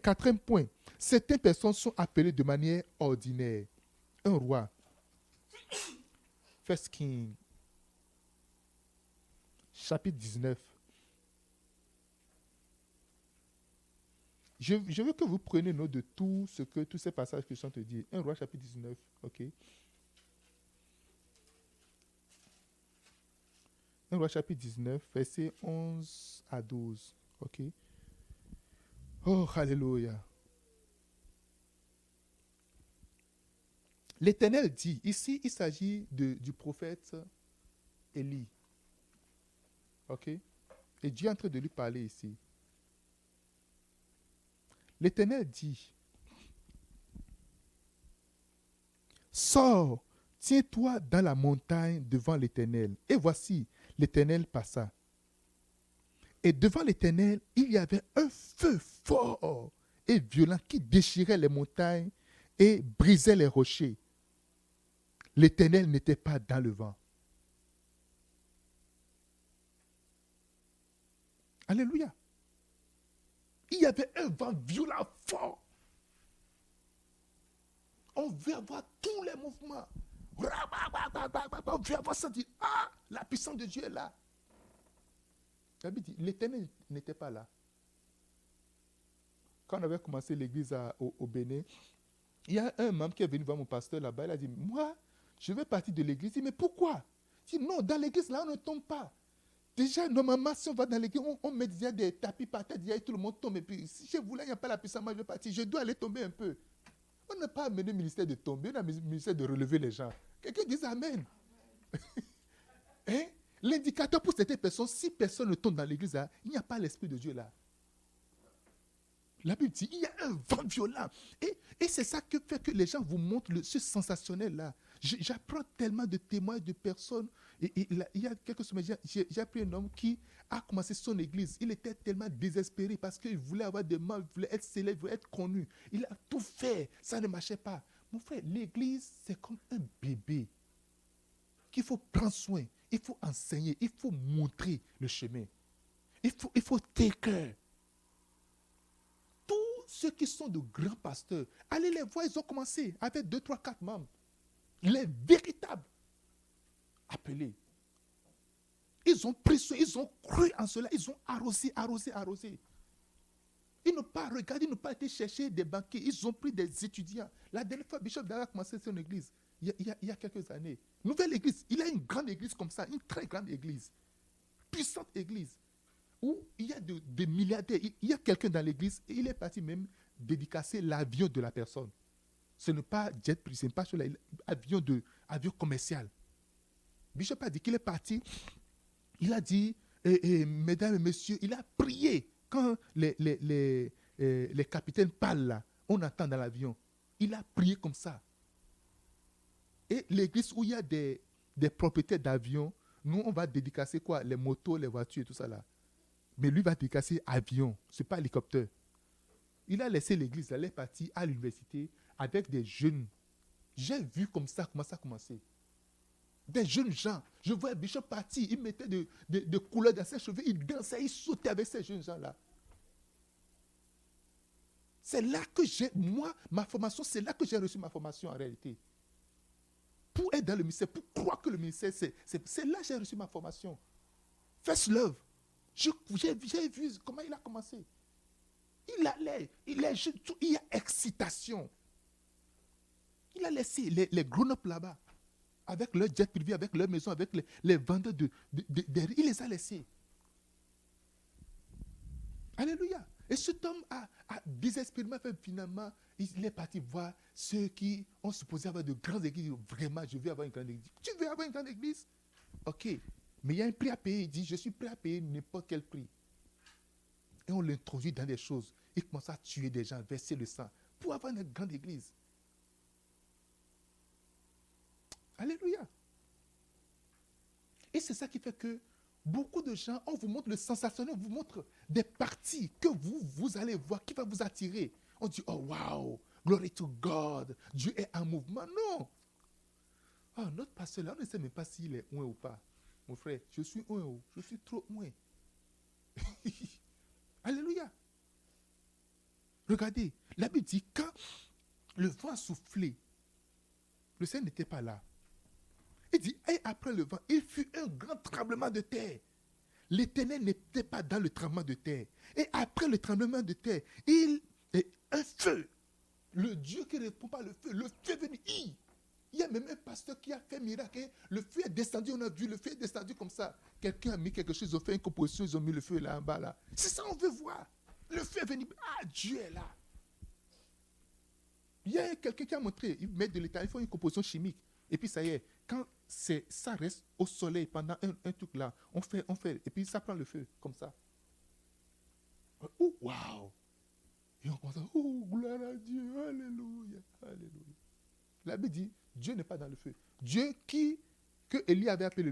[SPEAKER 1] Quatrième point, certaines personnes sont appelées de manière ordinaire. 1 Roi. First King. Chapitre 19. Je veux que vous preniez note de tous ces passages que je suis en train de dire. 1 Roi chapitre 19, ok. 1 Roi chapitre 19, verset 11 à 12. Ok. Oh, alléluia. L'Éternel dit, ici il s'agit du prophète Élie. Ok. Et Dieu est en train de lui parler ici. L'Éternel dit, sors, tiens-toi dans la montagne devant l'Éternel. Et voici, l'Éternel passa. Et devant l'Éternel, il y avait un feu fort et violent qui déchirait les montagnes et brisait les rochers. L'Éternel n'était pas dans le vent. Alléluia. Il y avait un vent violent fort. On veut avoir tous les mouvements. On veut avoir ça, dit, ah, la puissance de Dieu est là. L'Éternel n'était pas là. Quand on avait commencé l'église au Bénin, il y a un membre qui est venu voir mon pasteur là-bas. Il a dit, moi, je vais partir de l'église. Il dit, mais pourquoi? Il dit, non, dans l'église, là, on ne tombe pas. Déjà, normalement, si on va dans l'église, on met déjà des tapis par terre, déjà, tout le monde tombe. Et puis, si je voulais, il n'y a pas la puissance, moi, je vais partir. Je dois aller tomber un peu. On n'a pas amené le ministère de tomber, on a amené le ministère de relever les gens. Quelqu'un dit Amen. Hein? L'indicateur pour cette personne, si personne ne tombe dans l'église, là, il n'y a pas l'Esprit de Dieu là. La Bible dit, il y a un vent violent. Et c'est ça que fait que les gens vous montrent ce sensationnel-là. J'apprends tellement de témoins de personnes. Et il y a quelques semaines, j'ai appris un homme qui a commencé son église. Il était tellement désespéré parce qu'il voulait avoir des membres, il voulait être célèbre, il voulait être connu. Il a tout fait. Ça ne marchait pas. Mon frère, l'église, c'est comme un bébé qu'il faut prendre soin. Il faut enseigner. Il faut montrer le chemin. Il faut take. Tous ceux qui sont de grands pasteurs, allez les voir, ils ont commencé avec 2, 3, 4 membres. Les véritables appelés. Ils ont pris soin, ils ont cru en cela, ils ont arrosé. Ils n'ont pas regardé, ils n'ont pas été chercher des banquiers, ils ont pris des étudiants. La dernière fois, Bishop Dara a commencé son église, il y a quelques années. Nouvelle église, il a une grande église comme ça, une très grande église. Puissante église. Où il y a des milliardaires. Il y a quelqu'un dans l'église et il est parti même dédicacer l'avion de la personne. Ce n'est pas jet privé, ce n'est pas avion commercial. Bishop a dit qu'il est parti. Il a dit, mesdames et messieurs, il a prié. Quand les capitaines parlent là, on entend dans l'avion. Il a prié comme ça. Et l'église où il y a des propriétaires d'avions, nous, on va dédicacer quoi? Les motos, les voitures et tout ça là. Mais lui va dédicacer avion, ce n'est pas hélicoptère. Il a laissé l'église, il est parti à l'université avec des jeunes. J'ai vu comme ça, comment ça a commencé. Des jeunes gens. Je vois Bishop partir, il mettait de couleurs dans ses cheveux, il dansait, il sautait avec ces jeunes gens-là. C'est là que ma formation, c'est là que j'ai reçu ma formation en réalité. Pour être dans le ministère, pour croire que le ministère, c'est là que j'ai reçu ma formation. First love. J'ai vu comment il a commencé. Il y a excitation. Il a laissé les grown-up là-bas, avec leur jet privé, avec leur maison, avec les vendeurs il les a laissés. Alléluia. Et cet homme a désespérément fait finalement, il est parti voir ceux qui ont supposé avoir de grandes églises. Vraiment, je veux avoir une grande église. Tu veux avoir une grande église? Ok. Mais il y a un prix à payer. Il dit, je suis prêt à payer n'importe quel prix. Et on l'introduit dans des choses. Il commence à tuer des gens, verser le sang, pour avoir une grande église. Alléluia. Et c'est ça qui fait que beaucoup de gens, on vous montre le sensationnel, on vous montre des parties que vous allez voir, qui va vous attirer. On dit, oh wow, glory to God, Dieu est en mouvement. Non. Oh, notre pasteur là, on ne sait même pas s'il est loin ou pas. Mon frère, je suis loin, je suis trop loin. Alléluia. Regardez, la Bible dit, quand le vent soufflait, le Seigneur n'était pas là. Il dit, et après le vent, il fut un grand tremblement de terre. L'Éternel n'était pas dans le tremblement de terre. Et après le tremblement de terre, il est un feu. Le Dieu qui ne répond pas le feu est venu. Il y a même un pasteur qui a fait miracle. Le feu est descendu, on a vu, le feu est descendu comme ça. Quelqu'un a mis quelque chose, ils ont fait une composition, ils ont mis le feu là en bas. Là. C'est ça qu'on veut voir. Le feu est venu. Ah, Dieu est là. Il y a quelqu'un qui a montré, ils mettent de l'état, ils font une composition chimique. Et puis ça y est, quand ça reste au soleil pendant un truc là, on fait, et puis ça prend le feu, comme ça. Oh, waouh! Et on commence à, oh, gloire à Dieu, alléluia, alléluia. La Bible dit, Dieu n'est pas dans le feu. Dieu que Élie avait appelé,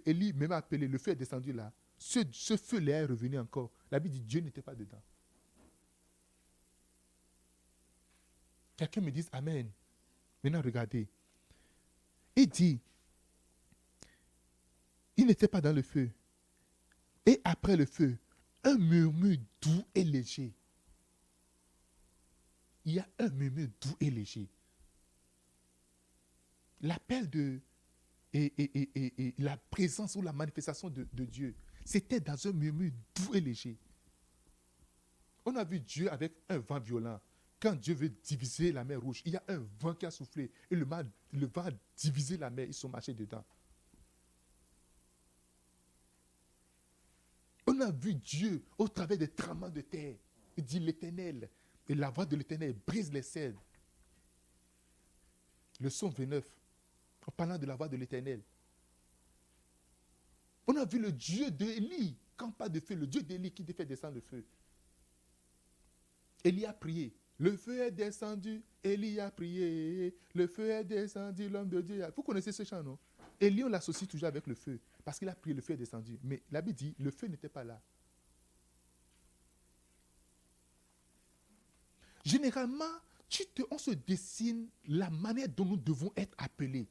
[SPEAKER 1] Élie même a appelé, le feu est descendu là. Ce feu-là est revenu encore. La Bible dit, Dieu n'était pas dedans. Quelqu'un me dit Amen. Maintenant, regardez. Il dit, il n'était pas dans le feu. Et après le feu, un murmure doux et léger. Il y a un murmure doux et léger. L'appel et la présence ou la manifestation de Dieu, c'était dans un murmure doux et léger. On a vu Dieu avec un vent violent. Quand Dieu veut diviser la mer Rouge, il y a un vent qui a soufflé et le vent a divisé la mer, ils sont marchés dedans. On a vu Dieu au travers des tremblements de terre. Il dit l'Éternel, et la voix de l'Éternel brise les cèdres. Le psaume 29, en parlant de la voix de l'Éternel. On a vu le Dieu d'Élie, quand pas de feu, le Dieu d'Élie qui fait descendre le feu. Élie a prié. Le feu est descendu, Élie a prié. Le feu est descendu, l'homme de Dieu. Vous connaissez ce chant, non? Élie, on l'associe toujours avec le feu. Parce qu'il a prié, le feu est descendu. Mais la Bible dit, le feu n'était pas là. Généralement, on se dessine la manière dont nous devons être appelés.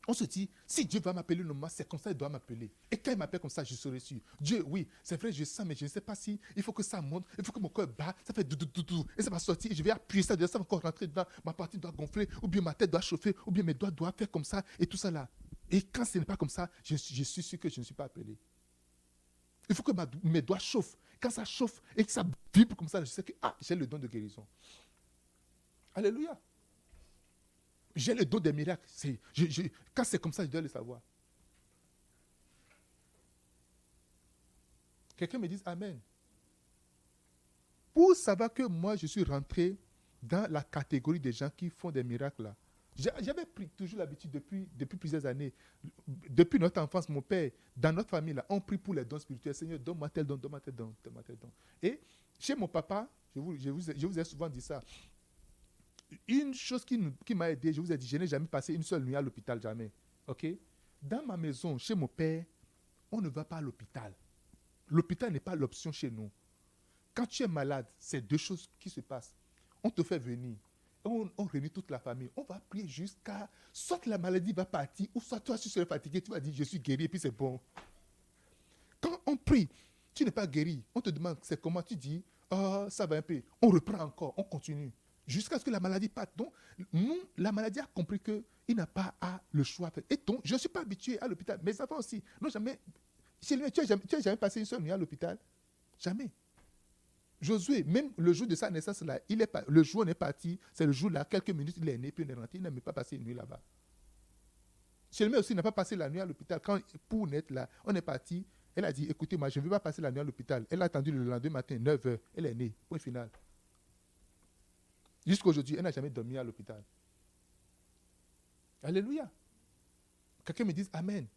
[SPEAKER 1] On se dit, si Dieu va m'appeler le moment, c'est comme ça qu'il doit m'appeler. Et quand il m'appelle comme ça, je serai sûr. Dieu, oui, c'est vrai, je sens, mais je ne sais pas si il faut que ça monte, il faut que mon cœur bat, ça fait dou, et ça va sortir, et je vais appuyer ça, ça va encore rentrer dedans, ma partie doit gonfler, ou bien ma tête doit chauffer, ou bien mes doigts doivent faire comme ça, et tout ça là. Et quand ce n'est pas comme ça, je suis sûr que je ne suis pas appelé. Il faut que mes doigts chauffent. Quand ça chauffe et que ça vibre comme ça, je sais que j'ai le don de guérison. Alléluia. J'ai le don des miracles. Quand c'est comme ça, je dois le savoir. Quelqu'un me dit Amen. Pour savoir que moi, je suis rentré dans la catégorie des gens qui font des miracles là. J'avais pris toujours l'habitude depuis plusieurs années. Depuis notre enfance, mon père, dans notre famille, là, on prie pour les dons spirituels. Seigneur, donne-moi tel don, donne-moi tel don, donne-moi tel don. Et chez mon papa, je vous ai souvent dit ça. Une chose qui m'a aidé, je vous ai dit, je n'ai jamais passé une seule nuit à l'hôpital, jamais. Ok? Dans ma maison, chez mon père, on ne va pas à l'hôpital. L'hôpital n'est pas l'option chez nous. Quand tu es malade, c'est deux choses qui se passent. On te fait venir. On réunit toute la famille. On va prier jusqu'à... Soit la maladie va partir, ou soit toi, si tu serais fatigué, tu vas dire, je suis guéri, et puis c'est bon. Quand on prie, tu n'es pas guéri. On te demande, c'est comment? Tu dis, ça va un peu. On reprend encore, on continue. Jusqu'à ce que la maladie parte. Donc, nous, la maladie a compris qu'il n'a pas le choix. Et donc, je ne suis pas habitué à l'hôpital. Mes enfants aussi n'ont jamais Tu n'as jamais passé une seule nuit à l'hôpital? Jamais. Josué, même le jour de sa naissance, là, le jour où on est parti, c'est le jour là, quelques minutes, il est né, puis il est rentré, il n'a même pas passé une nuit là-bas. Shelmy aussi n'a pas passé la nuit à l'hôpital. Quand, pour naître là, on est parti, elle a dit, écoutez, moi, je ne veux pas passer la nuit à l'hôpital. Elle a attendu le lendemain matin, 9h, elle est née, point final. Jusqu'à aujourd'hui, elle n'a jamais dormi à l'hôpital. Alléluia. Quelqu'un me dise Amen.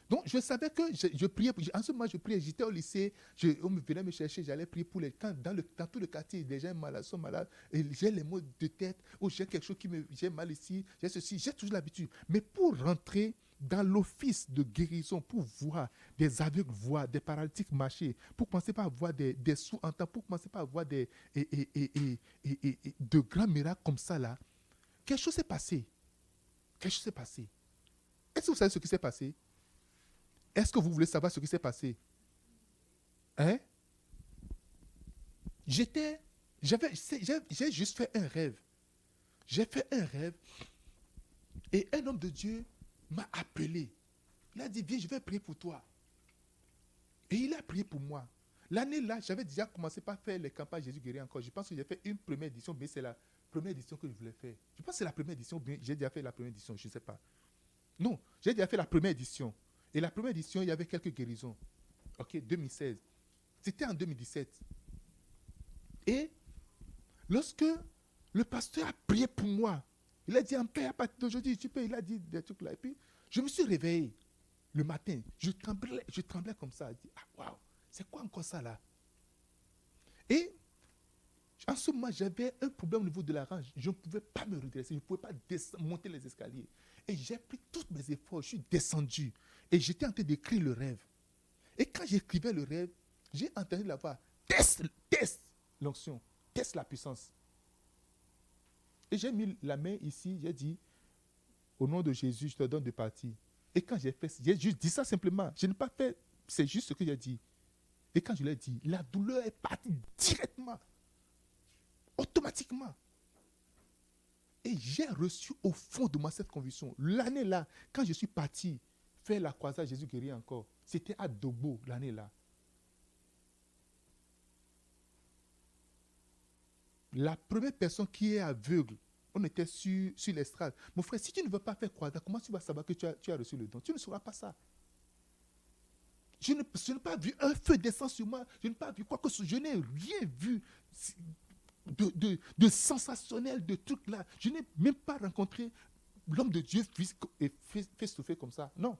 [SPEAKER 1] Donc, je savais que je priais. En ce moment, je priais. J'étais au lycée. On venait me chercher. J'allais prier pour les. Dans tout le quartier, les gens sont malades. Et j'ai les maux de tête. Ou j'ai quelque chose j'ai mal ici. J'ai ceci. J'ai toujours l'habitude. Mais pour rentrer dans l'office de guérison, pour voir des aveugles voir, des paralytiques marcher, pour commencer par voir des sourds entendre, pour commencer par voir de grands miracles comme ça, là, quelque chose s'est passé. Quelque chose s'est passé. Est-ce que vous savez ce qui s'est passé? Est-ce que vous voulez savoir ce qui s'est passé? Hein? J'ai juste fait un rêve. J'ai fait un rêve et un homme de Dieu m'a appelé. Il a dit, viens, je vais prier pour toi. Et il a prié pour moi. L'année là, j'avais déjà commencé par faire les campagnes Jésus guérit encore. Je pense que j'ai fait une première édition, mais c'est la première édition que je voulais faire. Je pense que c'est la première édition, mais j'ai déjà fait la première édition, je ne sais pas. Non, j'ai déjà fait la première édition. Et la première édition, il y avait quelques guérisons. Ok, 2016. C'était en 2017. Et lorsque le pasteur a prié pour moi, il a dit, en paix, à partir d'aujourd'hui, tu peux, il a dit des trucs là. Et puis, je me suis réveillé le matin. Je tremblais comme ça. Je dis, ah, waouh, c'est quoi encore ça là? Et en ce moment, j'avais un problème au niveau de la hanche. Je ne pouvais pas me redresser. Je ne pouvais pas monter les escaliers. Et j'ai pris tous mes efforts. Je suis descendu. Et j'étais en train d'écrire le rêve. Et quand j'écrivais le rêve, j'ai entendu la voix. Teste l'onction. Teste la puissance. Et j'ai mis la main ici. J'ai dit, au nom de Jésus, je te donne de partir. Et quand j'ai fait, j'ai juste dit ça simplement. Je n'ai pas fait, c'est juste ce que j'ai dit. Et quand je l'ai dit, la douleur est partie directement. Automatiquement. Et j'ai reçu au fond de moi cette conviction. L'année là, quand je suis parti faire la croisade Jésus guérit encore, c'était à Dogbo l'année là. La première personne qui est aveugle, on était sur l'estrade. Mon frère, si tu ne veux pas faire croisade, comment tu vas savoir que tu as reçu le don? Tu ne sauras pas ça. Je n'ai pas vu un feu descendre sur moi. Je n'ai pas vu quoi que ce soit. Je n'ai rien vu de sensationnel, de trucs là. Je n'ai même pas rencontré l'homme de Dieu face to face comme ça. Non.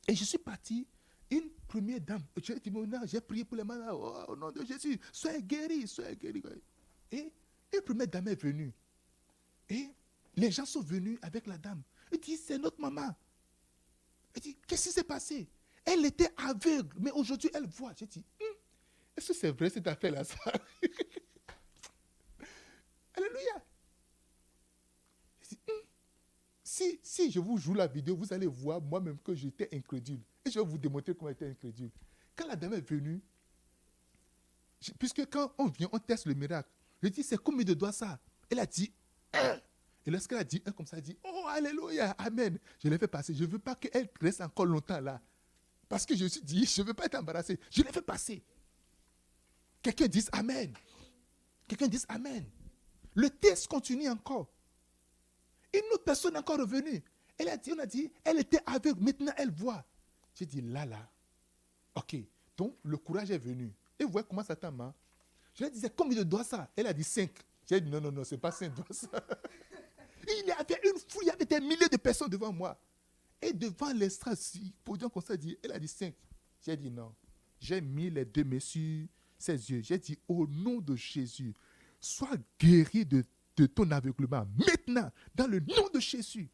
[SPEAKER 1] Et je suis parti, une première dame, j'ai prié pour les malades, au nom de Jésus, soyez guéris, soyez guéris. Et une première dame est venue. Et les gens sont venus avec la dame. Ils disent, c'est notre maman. Elle dit, qu'est-ce qui s'est passé? Elle était aveugle, mais aujourd'hui elle voit. J'ai dit, est-ce que c'est vrai cette affaire-là, ça? Alléluia. Si je vous joue la vidéo, vous allez voir moi-même que j'étais incrédule. Et je vais vous démontrer comment j'étais incrédule. Quand la dame est venue, puisque quand on vient, on teste le miracle. Je dis, c'est combien de doigts ça? Elle a dit 1. Et lorsqu'elle a dit 1 comme ça, elle dit, oh, alléluia, amen. Je l'ai fait passer. Je ne veux pas qu'elle reste encore longtemps là. Parce que je me suis dit, je ne veux pas être embarrassé. Je l'ai fait passer. Quelqu'un dise amen. Quelqu'un dise amen. Le test continue encore. Une autre personne est encore revenue. On a dit, elle était aveugle, maintenant elle voit. J'ai dit, là. Ok, donc le courage est venu. Et vous voyez comment ça t'a marre. Je lui ai dit, c'est combien de doigts ça? Elle a dit 5. J'ai dit, non, c'est pas 5 doigts ça. Il y avait une foule, il y avait des milliers de personnes devant moi. Et devant l'estrade, podium comme ça, elle a dit 5. J'ai dit non. J'ai mis les 2 mains sur ses yeux. J'ai dit, au nom de Jésus, sois guéri de ton aveuglement. Maintenant, dans le nom de Jésus.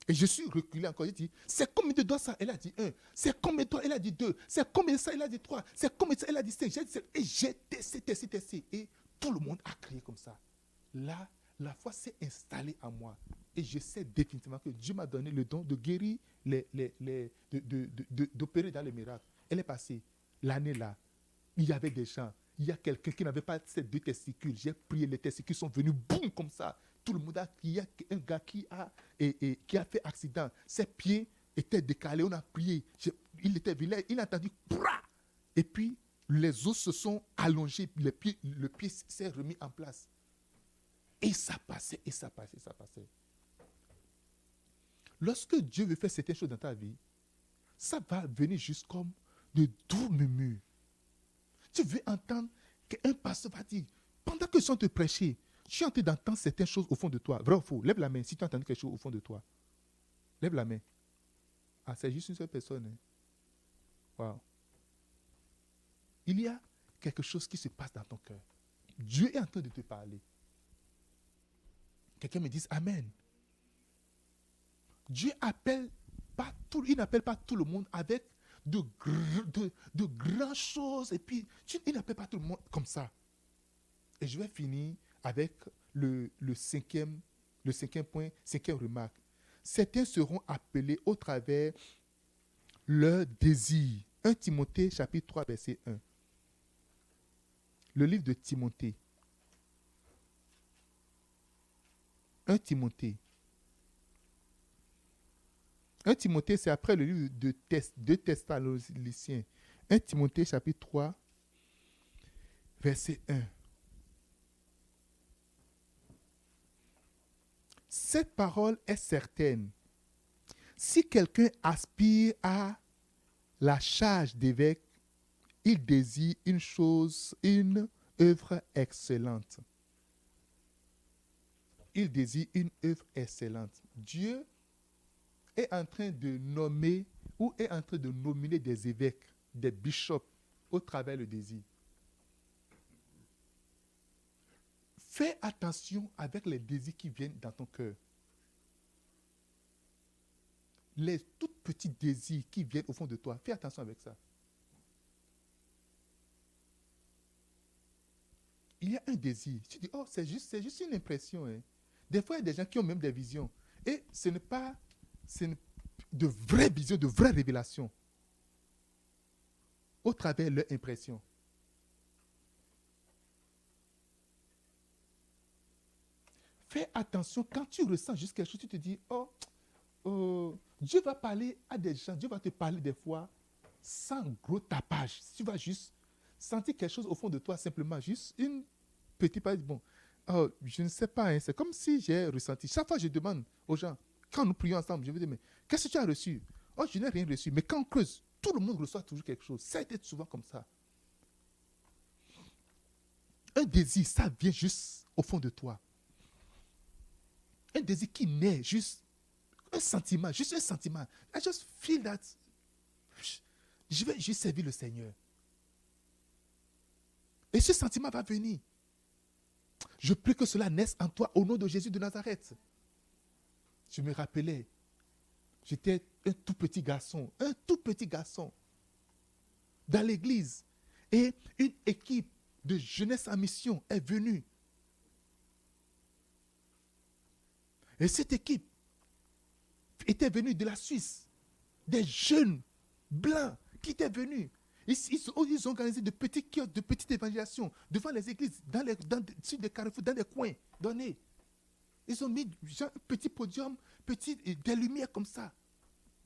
[SPEAKER 1] Et je suis reculé encore. J'ai dit, c'est combien de doigts ça? Elle a dit 1. C'est combien de doigts? Elle a dit 2. C'est combien de ça? Elle a dit 3. C'est combien de ça? Elle a dit 5. J'ai dit 7. Et j'ai testé. Et tout le monde a crié comme ça. Là, la foi s'est installée en moi. Et je sais définitivement que Dieu m'a donné le don de guérir, d'opérer dans les miracles. Elle est passée. L'année là, il y avait des gens. Il y a quelqu'un qui n'avait pas ces 2 testicules. J'ai prié, les testicules sont venus, boum, comme ça. Tout le monde a crié. Il y a un gars qui a fait accident. Ses pieds était décalé, on a prié. Il était vilain, il a entendu. Prrra! Et puis, les os se sont allongés, le pied s'est remis en place. Et ça passait, et ça passait, ça passait. Lorsque Dieu veut faire certaines choses dans ta vie, ça va venir juste comme de doux murmures. Tu veux entendre qu'un pasteur va dire, pendant que je suis en train de prêcher, tu es en train d'entendre certaines choses au fond de toi. Vrai ou faux? Lève la main si tu as entendu quelque chose au fond de toi. Lève la main. Ah, c'est juste une seule personne. Hein? Wow. Il y a quelque chose qui se passe dans ton cœur. Dieu est en train de te parler. Quelqu'un me dit Amen. Dieu appelle pas tout, il n'appelle pas tout le monde avec de grandes choses. Et puis, il n'appelle pas tout le monde comme ça. Et je vais finir avec le cinquième point, cinquième remarque. Certains seront appelés au travers leur désir. 1 Timothée chapitre 3 verset 1. Le livre de Timothée. 1 Timothée. 1 Timothée, c'est après le livre de Thessaloniciens. 1 Timothée chapitre 3 verset 1. Cette parole est certaine. Si quelqu'un aspire à la charge d'évêque, il désire une œuvre excellente. Il désire une œuvre excellente. Dieu est en train de nommer ou est en train de nominer des évêques, des bishops au travers du désir. Fais attention avec les désirs qui viennent dans ton cœur. Les tout petits désirs qui viennent au fond de toi, fais attention avec ça. Il y a un désir. Tu dis, oh, c'est juste une impression. Hein. Des fois, il y a des gens qui ont même des visions. Et ce n'est pas de vraies visions, de vraies révélations au travers de leur impression. Fais attention, quand tu ressens juste quelque chose, tu te dis, Dieu va parler à des gens, Dieu va te parler des fois sans gros tapage. Tu vas juste sentir quelque chose au fond de toi, simplement, juste une petite parole. Bon, je ne sais pas, hein, c'est comme si j'ai ressenti. Chaque fois, je demande aux gens, quand nous prions ensemble, je veux dire, mais qu'est-ce que tu as reçu? Oh, je n'ai rien reçu. Mais quand on creuse, tout le monde reçoit toujours quelque chose. Ça a été souvent comme ça. Un désir, ça vient juste au fond de toi. Un désir qui naît, juste un sentiment. I just feel that je vais juste servir le Seigneur. Et ce sentiment va venir. Je prie que cela naisse en toi au nom de Jésus de Nazareth. Je me rappelais, j'étais un tout petit garçon dans l'église. Et une équipe de jeunesse en mission est venue. Et cette équipe était venue de la Suisse. Des jeunes blancs qui étaient venus. Ils ont organisé de petits kiosques, de petites évangélisations devant les églises, sur des carrefours, dans des coins donnés. Ils ont mis un petit podium, des lumières comme ça,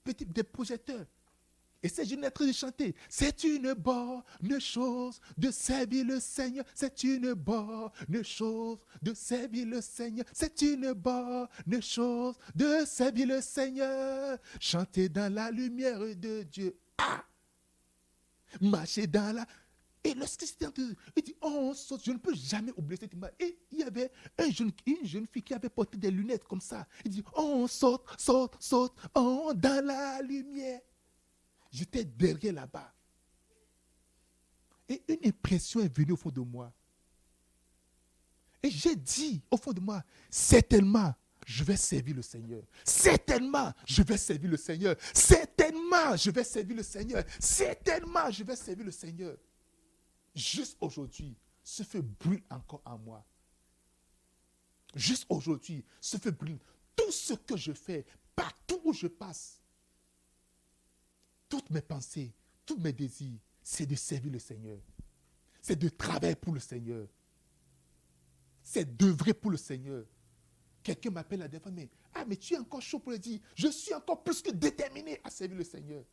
[SPEAKER 1] des projecteurs. Et ces jeunes sont en train de chanter. C'est une bonne chose de servir le Seigneur. C'est une bonne chose de servir le Seigneur. C'est une bonne chose de servir le Seigneur. Chanter dans la lumière de Dieu. Ah! Marcher dans la... Et lorsqu'il s'était en train de... Il dit, on saute. Je ne peux jamais oublier cette image. Et il y avait une jeune fille qui avait porté des lunettes comme ça. Il dit, on saute, dans la lumière. J'étais derrière là-bas. Et une impression est venue au fond de moi. Et j'ai dit au fond de moi, certainement, je vais servir le Seigneur. Certainement, je vais servir le Seigneur. Certainement, je vais servir le Seigneur. Certainement, je vais servir le Seigneur. Juste aujourd'hui, ce feu brûle encore en moi. Juste aujourd'hui, ce feu brûle. Tout ce que je fais, partout où je passe, toutes mes pensées, tous mes désirs, c'est de servir le Seigneur. C'est de travailler pour le Seigneur. C'est d'œuvrer pour le Seigneur. Quelqu'un m'appelle la dernière fois, mais tu es encore chaud pour le dire. Je suis encore plus que déterminé à servir le Seigneur.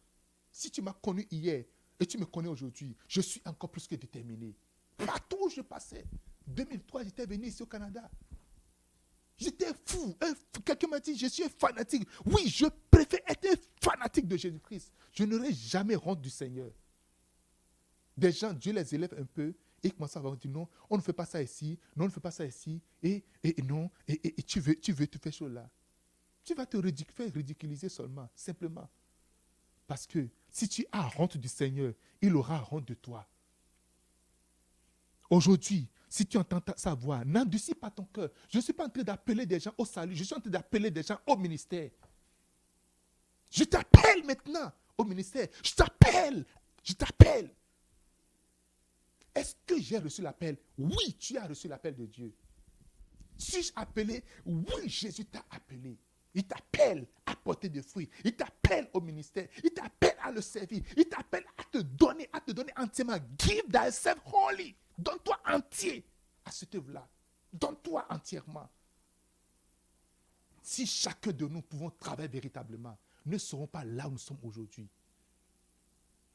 [SPEAKER 1] Si tu m'as connu hier et tu me connais aujourd'hui, je suis encore plus que déterminé. Partout où je passais. 2003, j'étais venu ici au Canada. J'étais fou. Quelqu'un m'a dit, je suis un fanatique. Oui, je préfère être un fanatique de Jésus-Christ. Je n'aurai jamais honte du Seigneur. Des gens, Dieu les élève un peu et ils commencent à dire non, on ne fait pas ça ici, non, on ne fait pas ça ici, et non, et tu veux te faire chaud là. Tu vas te faire ridiculiser seulement, simplement. Parce que si tu as honte du Seigneur, il aura honte de toi. Aujourd'hui, si tu entends sa voix, n'endurcis pas ton cœur. Je ne suis pas en train d'appeler des gens au salut, je suis en train d'appeler des gens au ministère. Je t'appelle maintenant au ministère. Je t'appelle. Est-ce que j'ai reçu l'appel? Oui, tu as reçu l'appel de Dieu. Suis-je appelé? Oui, Jésus t'a appelé. Il t'appelle à porter des fruits. Il t'appelle au ministère. Il t'appelle à le servir. Il t'appelle à te donner entièrement. Give thyself wholly. Donne-toi entier à cette œuvre-là. Donne-toi entièrement. Si chacun de nous pouvons travailler véritablement, ne serons pas là où nous sommes aujourd'hui.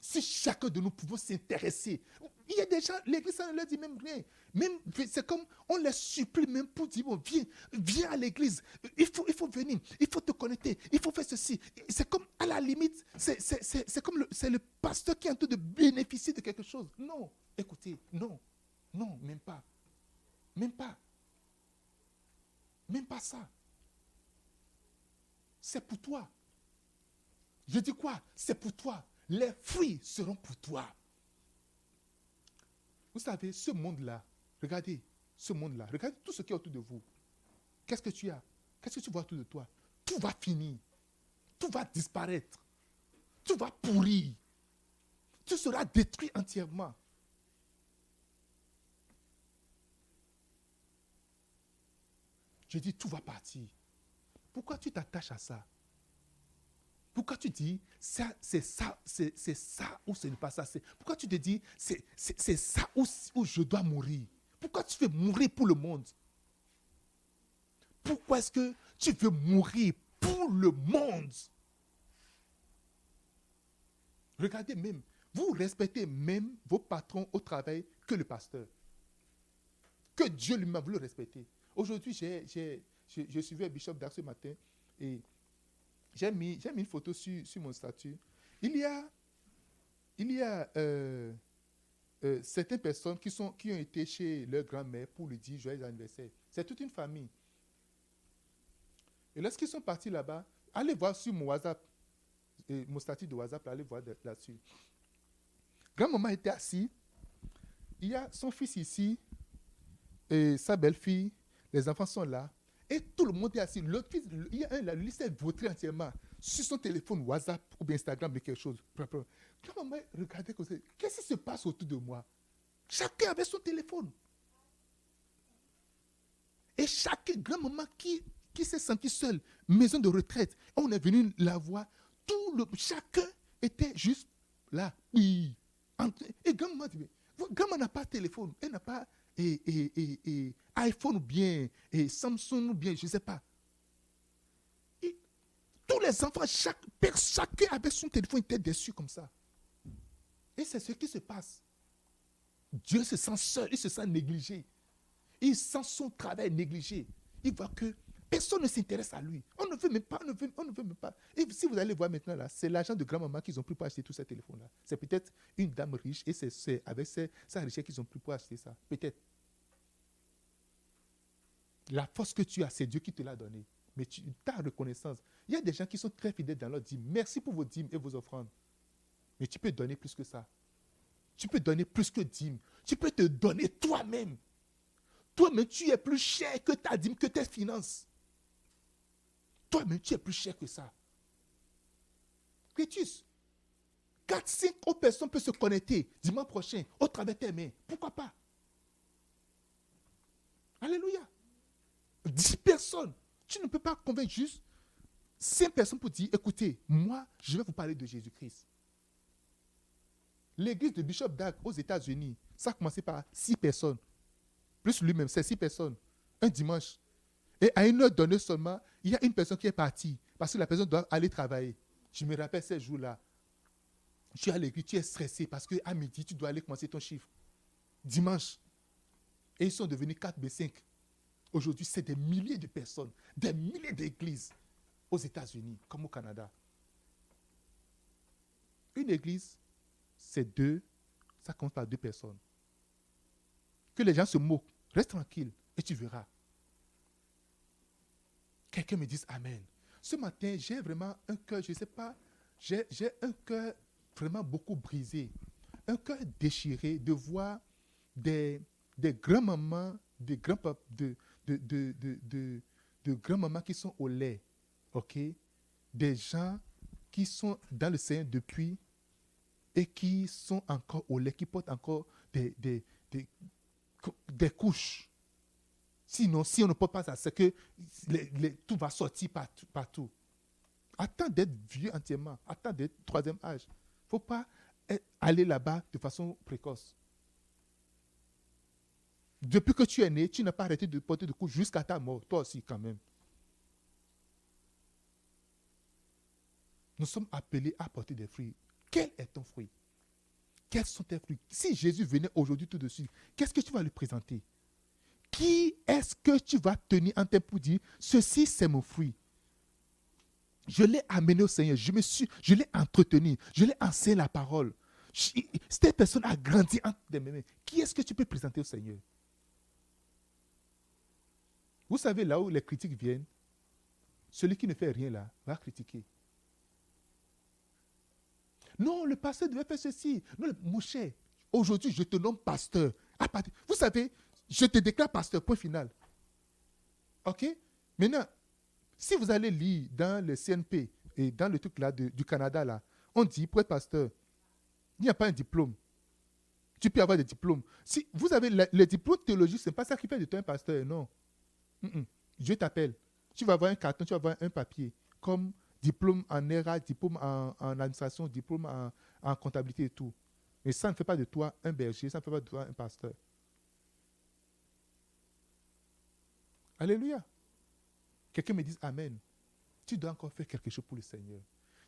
[SPEAKER 1] Si chacun de nous pouvons s'intéresser. Il y a des gens, l'église, ça ne leur dit même rien. Même, c'est comme, on les supplie même pour dire, bon, viens à l'église. Il faut venir, il faut te connecter, il faut faire ceci. C'est comme, à la limite, c'est comme, c'est le pasteur qui est en train de bénéficier de quelque chose. Non, écoutez, non, même pas. Même pas ça. C'est pour toi. Je dis quoi? C'est pour toi. Les fruits seront pour toi. Vous savez, ce monde-là, regardez tout ce qui est autour de vous. Qu'est-ce que tu as? Qu'est-ce que tu vois autour de toi? Tout va finir. Tout va disparaître. Tout va pourrir. Tout sera détruit entièrement. Je dis, tout va partir. Pourquoi tu t'attaches à ça? Pourquoi tu dis, c'est ça ou ce n'est pas ça? Pourquoi tu te dis, c'est ça où je dois mourir? Pourquoi tu veux mourir pour le monde? Pourquoi est-ce que tu veux mourir pour le monde? Regardez même, vous respectez même vos patrons au travail que le pasteur. Que Dieu lui-même, vous le respectez. Aujourd'hui, je suivais un bishop d'Arc ce matin et j'ai mis une photo sur mon statut. Il y a certaines personnes qui ont été chez leur grand-mère pour lui dire joyeux anniversaire. C'est toute une famille. Et lorsqu'ils sont partis là-bas, allez voir sur mon WhatsApp, mon statut de WhatsApp, allez voir là-dessus. Grand-maman était assise. Il y a son fils ici et sa belle-fille. Les enfants sont là. Et tout le monde est assis. L'autre fils, il y a un là, lui s'est vautré entièrement sur son téléphone WhatsApp ou bien Instagram ou quelque chose. Grand-maman regardait comme ça. Qu'est-ce qui se passe autour de moi? Chacun avait son téléphone. Et chaque grand-maman qui s'est senti seule, maison de retraite, on est venu la voir. Chacun était juste là. Oui. Et grand-maman n'a pas de téléphone. Elle n'a pas iPhone ou bien Samsung ou bien, je ne sais pas. Et tous les enfants, chacun avec son téléphone était déçu comme ça. Et c'est ce qui se passe. Dieu se sent seul, il se sent négligé. Il sent son travail négligé. Il voit que personne ne s'intéresse à lui. On ne veut même pas, on ne veut même pas. Et si vous allez voir maintenant, là, c'est l'argent de grand-maman qu'ils ont pris pour acheter tous ces téléphones-là. C'est peut-être une dame riche et c'est avec sa richesse qu'ils ont pris pour acheter ça. Peut-être. La force que tu as, c'est Dieu qui te l'a donnée. Mais ta reconnaissance. Il y a des gens qui sont très fidèles dans leur dîme. Merci pour vos dîmes et vos offrandes. Mais tu peux donner plus que ça. Tu peux donner plus que dîme. Tu peux te donner toi-même. Toi-même, tu es plus cher que ta dîme, que tes finances. Toi-même, tu es plus cher que ça. Crétus, 4-5 autres personnes peuvent se connecter dimanche prochain au travers de tes mains. Pourquoi pas? Alléluia. 10 personnes. Tu ne peux pas convaincre juste 5 personnes pour dire, écoutez, moi, je vais vous parler de Jésus-Christ. L'église de Bishop Dag aux États-Unis, ça a commencé par 6 personnes. Plus lui-même, c'est 6 personnes. Un dimanche. Et à une heure donnée seulement, il y a une personne qui est partie parce que la personne doit aller travailler. Je me rappelle ces jours-là. Tu es à l'église, tu es stressé parce qu'à midi, tu dois aller commencer ton chiffre. Dimanche. Et ils sont devenus 4 b 5. Aujourd'hui, c'est des milliers de personnes, des milliers d'églises aux États-Unis comme au Canada. Une église, c'est 2, ça compte par 2 personnes. Que les gens se moquent, reste tranquille et tu verras. Quelqu'un me dise Amen. Ce matin, j'ai vraiment un cœur, je ne sais pas, j'ai un cœur vraiment beaucoup brisé, un cœur déchiré de voir des grands-mamans, des grands-papas, de grands-mamans qui sont au lait, ok? Des gens qui sont dans le Seigneur depuis et qui sont encore au lait, qui portent encore des couches. Sinon, si on ne porte pas ça, c'est que tout va sortir partout. Attends d'être vieux entièrement. Attends d'être troisième âge. Il ne faut pas aller là-bas de façon précoce. Depuis que tu es né, tu n'as pas arrêté de porter de couches jusqu'à ta mort. Toi aussi, quand même. Nous sommes appelés à porter des fruits. Quel est ton fruit? Quels sont tes fruits? Si Jésus venait aujourd'hui tout de suite, qu'est-ce que tu vas lui présenter? Qui est-ce que tu vas tenir en tête pour dire, ceci c'est mon fruit? Je l'ai amené au Seigneur, je l'ai entretenu, je l'ai enseigné la parole. Cette personne a grandi entre mes mains. Qui est-ce que tu peux présenter au Seigneur? Vous savez, là où les critiques viennent, celui qui ne fait rien là va critiquer. Non, le pasteur devait faire ceci. Non, mon cher, aujourd'hui, je te nomme pasteur. Vous savez, je te déclare pasteur, point final. OK? Maintenant, si vous allez lire dans le CNP et dans le truc là du Canada, là, on dit, pour être pasteur, il n'y a pas un diplôme. Tu peux avoir des diplômes. Si vous avez les diplômes théologiques, ce n'est pas ça qui fait de toi un pasteur, non. Dieu t'appelle. Tu vas avoir un carton, tu vas avoir un papier, comme diplôme en ERA, diplôme en administration, diplôme en comptabilité et tout. Mais ça ne fait pas de toi un berger, ça ne fait pas de toi un pasteur. Alléluia. Quelqu'un me dise Amen. Tu dois encore faire quelque chose pour le Seigneur.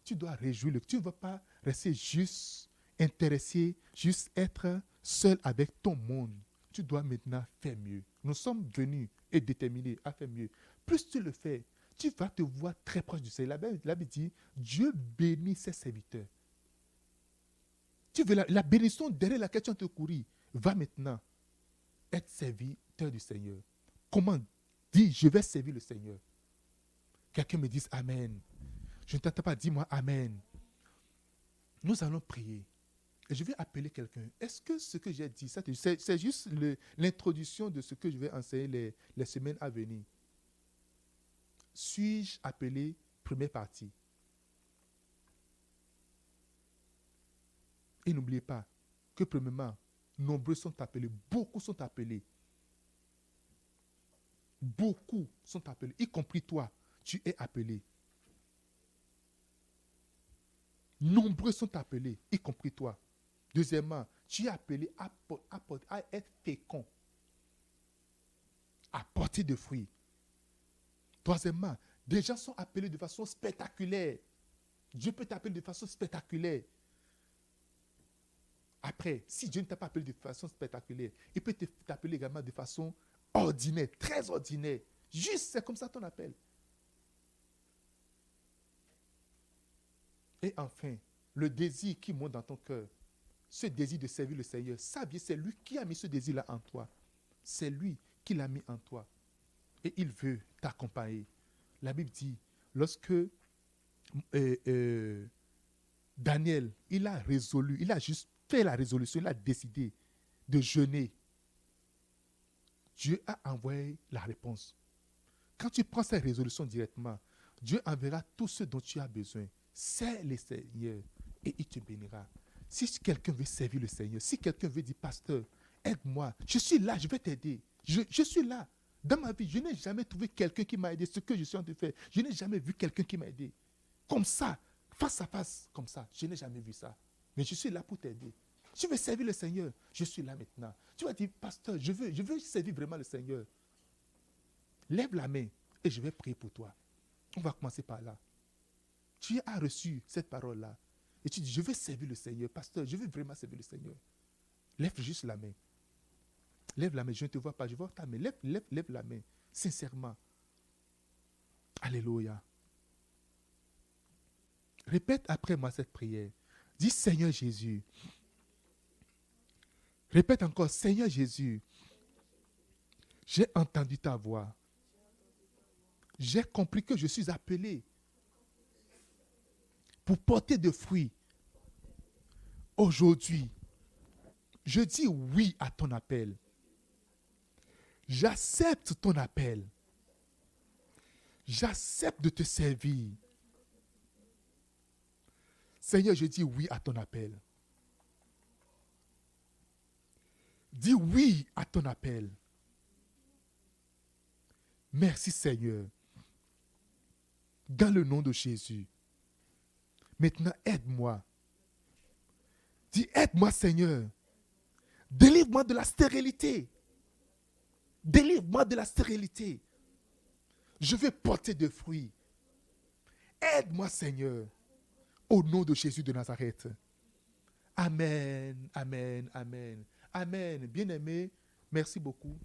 [SPEAKER 1] Tu dois réjouir. Tu ne vas pas rester juste intéressé, juste être seul avec ton monde. Tu dois maintenant faire mieux. Nous sommes venus et déterminés à faire mieux. Plus tu le fais, tu vas te voir très proche du Seigneur. La Bible dit, Dieu bénit ses serviteurs. Tu veux la bénédiction derrière laquelle tu as te courir. Va maintenant être serviteur du Seigneur. Comment? Dis, je vais servir le Seigneur. Quelqu'un me dise Amen. Je ne t'entends pas, dis-moi Amen. Nous allons prier. Et je vais appeler quelqu'un. Est-ce que ce que j'ai dit, c'est juste l'introduction de ce que je vais enseigner les semaines à venir? Suis-je appelé première partie? Et n'oubliez pas que premièrement, nombreux sont appelés, beaucoup sont appelés. Beaucoup sont appelés, y compris toi, tu es appelé. Nombreux sont appelés, y compris toi. Deuxièmement, tu es appelé à être fécond, à porter des fruits. Troisièmement, des gens sont appelés de façon spectaculaire. Dieu peut t'appeler de façon spectaculaire. Après, si Dieu ne t'a pas appelé de façon spectaculaire, il peut t'appeler également de façon ordinaire, très ordinaire. Juste, c'est comme ça ton appel. Et enfin, le désir qui monte dans ton cœur, ce désir de servir le Seigneur, ça vient, c'est lui qui a mis ce désir-là en toi. C'est lui qui l'a mis en toi. Et il veut t'accompagner. La Bible dit, lorsque Daniel, il a résolu, il a juste fait la résolution, il a décidé de jeûner. Dieu a envoyé la réponse. Quand tu prends cette résolution directement, Dieu enverra tout ce dont tu as besoin. C'est le Seigneur et il te bénira. Si quelqu'un veut servir le Seigneur, si quelqu'un veut dire, pasteur, aide-moi, je suis là, je vais t'aider. Je suis là. Dans ma vie, je n'ai jamais trouvé quelqu'un qui m'a aidé. Ce que je suis en train de faire, je n'ai jamais vu quelqu'un qui m'a aidé. Comme ça, face à face, comme ça. Je n'ai jamais vu ça. Mais je suis là pour t'aider. Tu veux servir le Seigneur, je suis là maintenant. Tu vas dire, pasteur, je veux servir vraiment le Seigneur. Lève la main. et je vais prier pour toi. On va commencer par là. Tu as reçu cette parole-là. Et tu dis, je veux servir le Seigneur. Pasteur, je veux vraiment servir le Seigneur. Lève juste la main. Lève la main. Je ne te vois pas. Je vois ta main. Lève la main. Sincèrement. Alléluia. Répète après moi cette prière. Dis, Seigneur Jésus. Répète encore, Seigneur Jésus. J'ai entendu ta voix. J'ai compris que je suis appelé pour porter des fruits. Aujourd'hui, je dis oui à ton appel. J'accepte ton appel. J'accepte de te servir. Seigneur, je dis oui à ton appel. Dis oui à ton appel. Merci Seigneur. Dans le nom de Jésus. Maintenant, aide-moi. Dis, aide-moi Seigneur. Délivre-moi de la stérilité. Délivre-moi de la stérilité. Je veux porter des fruits. Aide-moi Seigneur. Au nom de Jésus de Nazareth. Amen, amen, amen. Amen. Bien-aimé, merci beaucoup.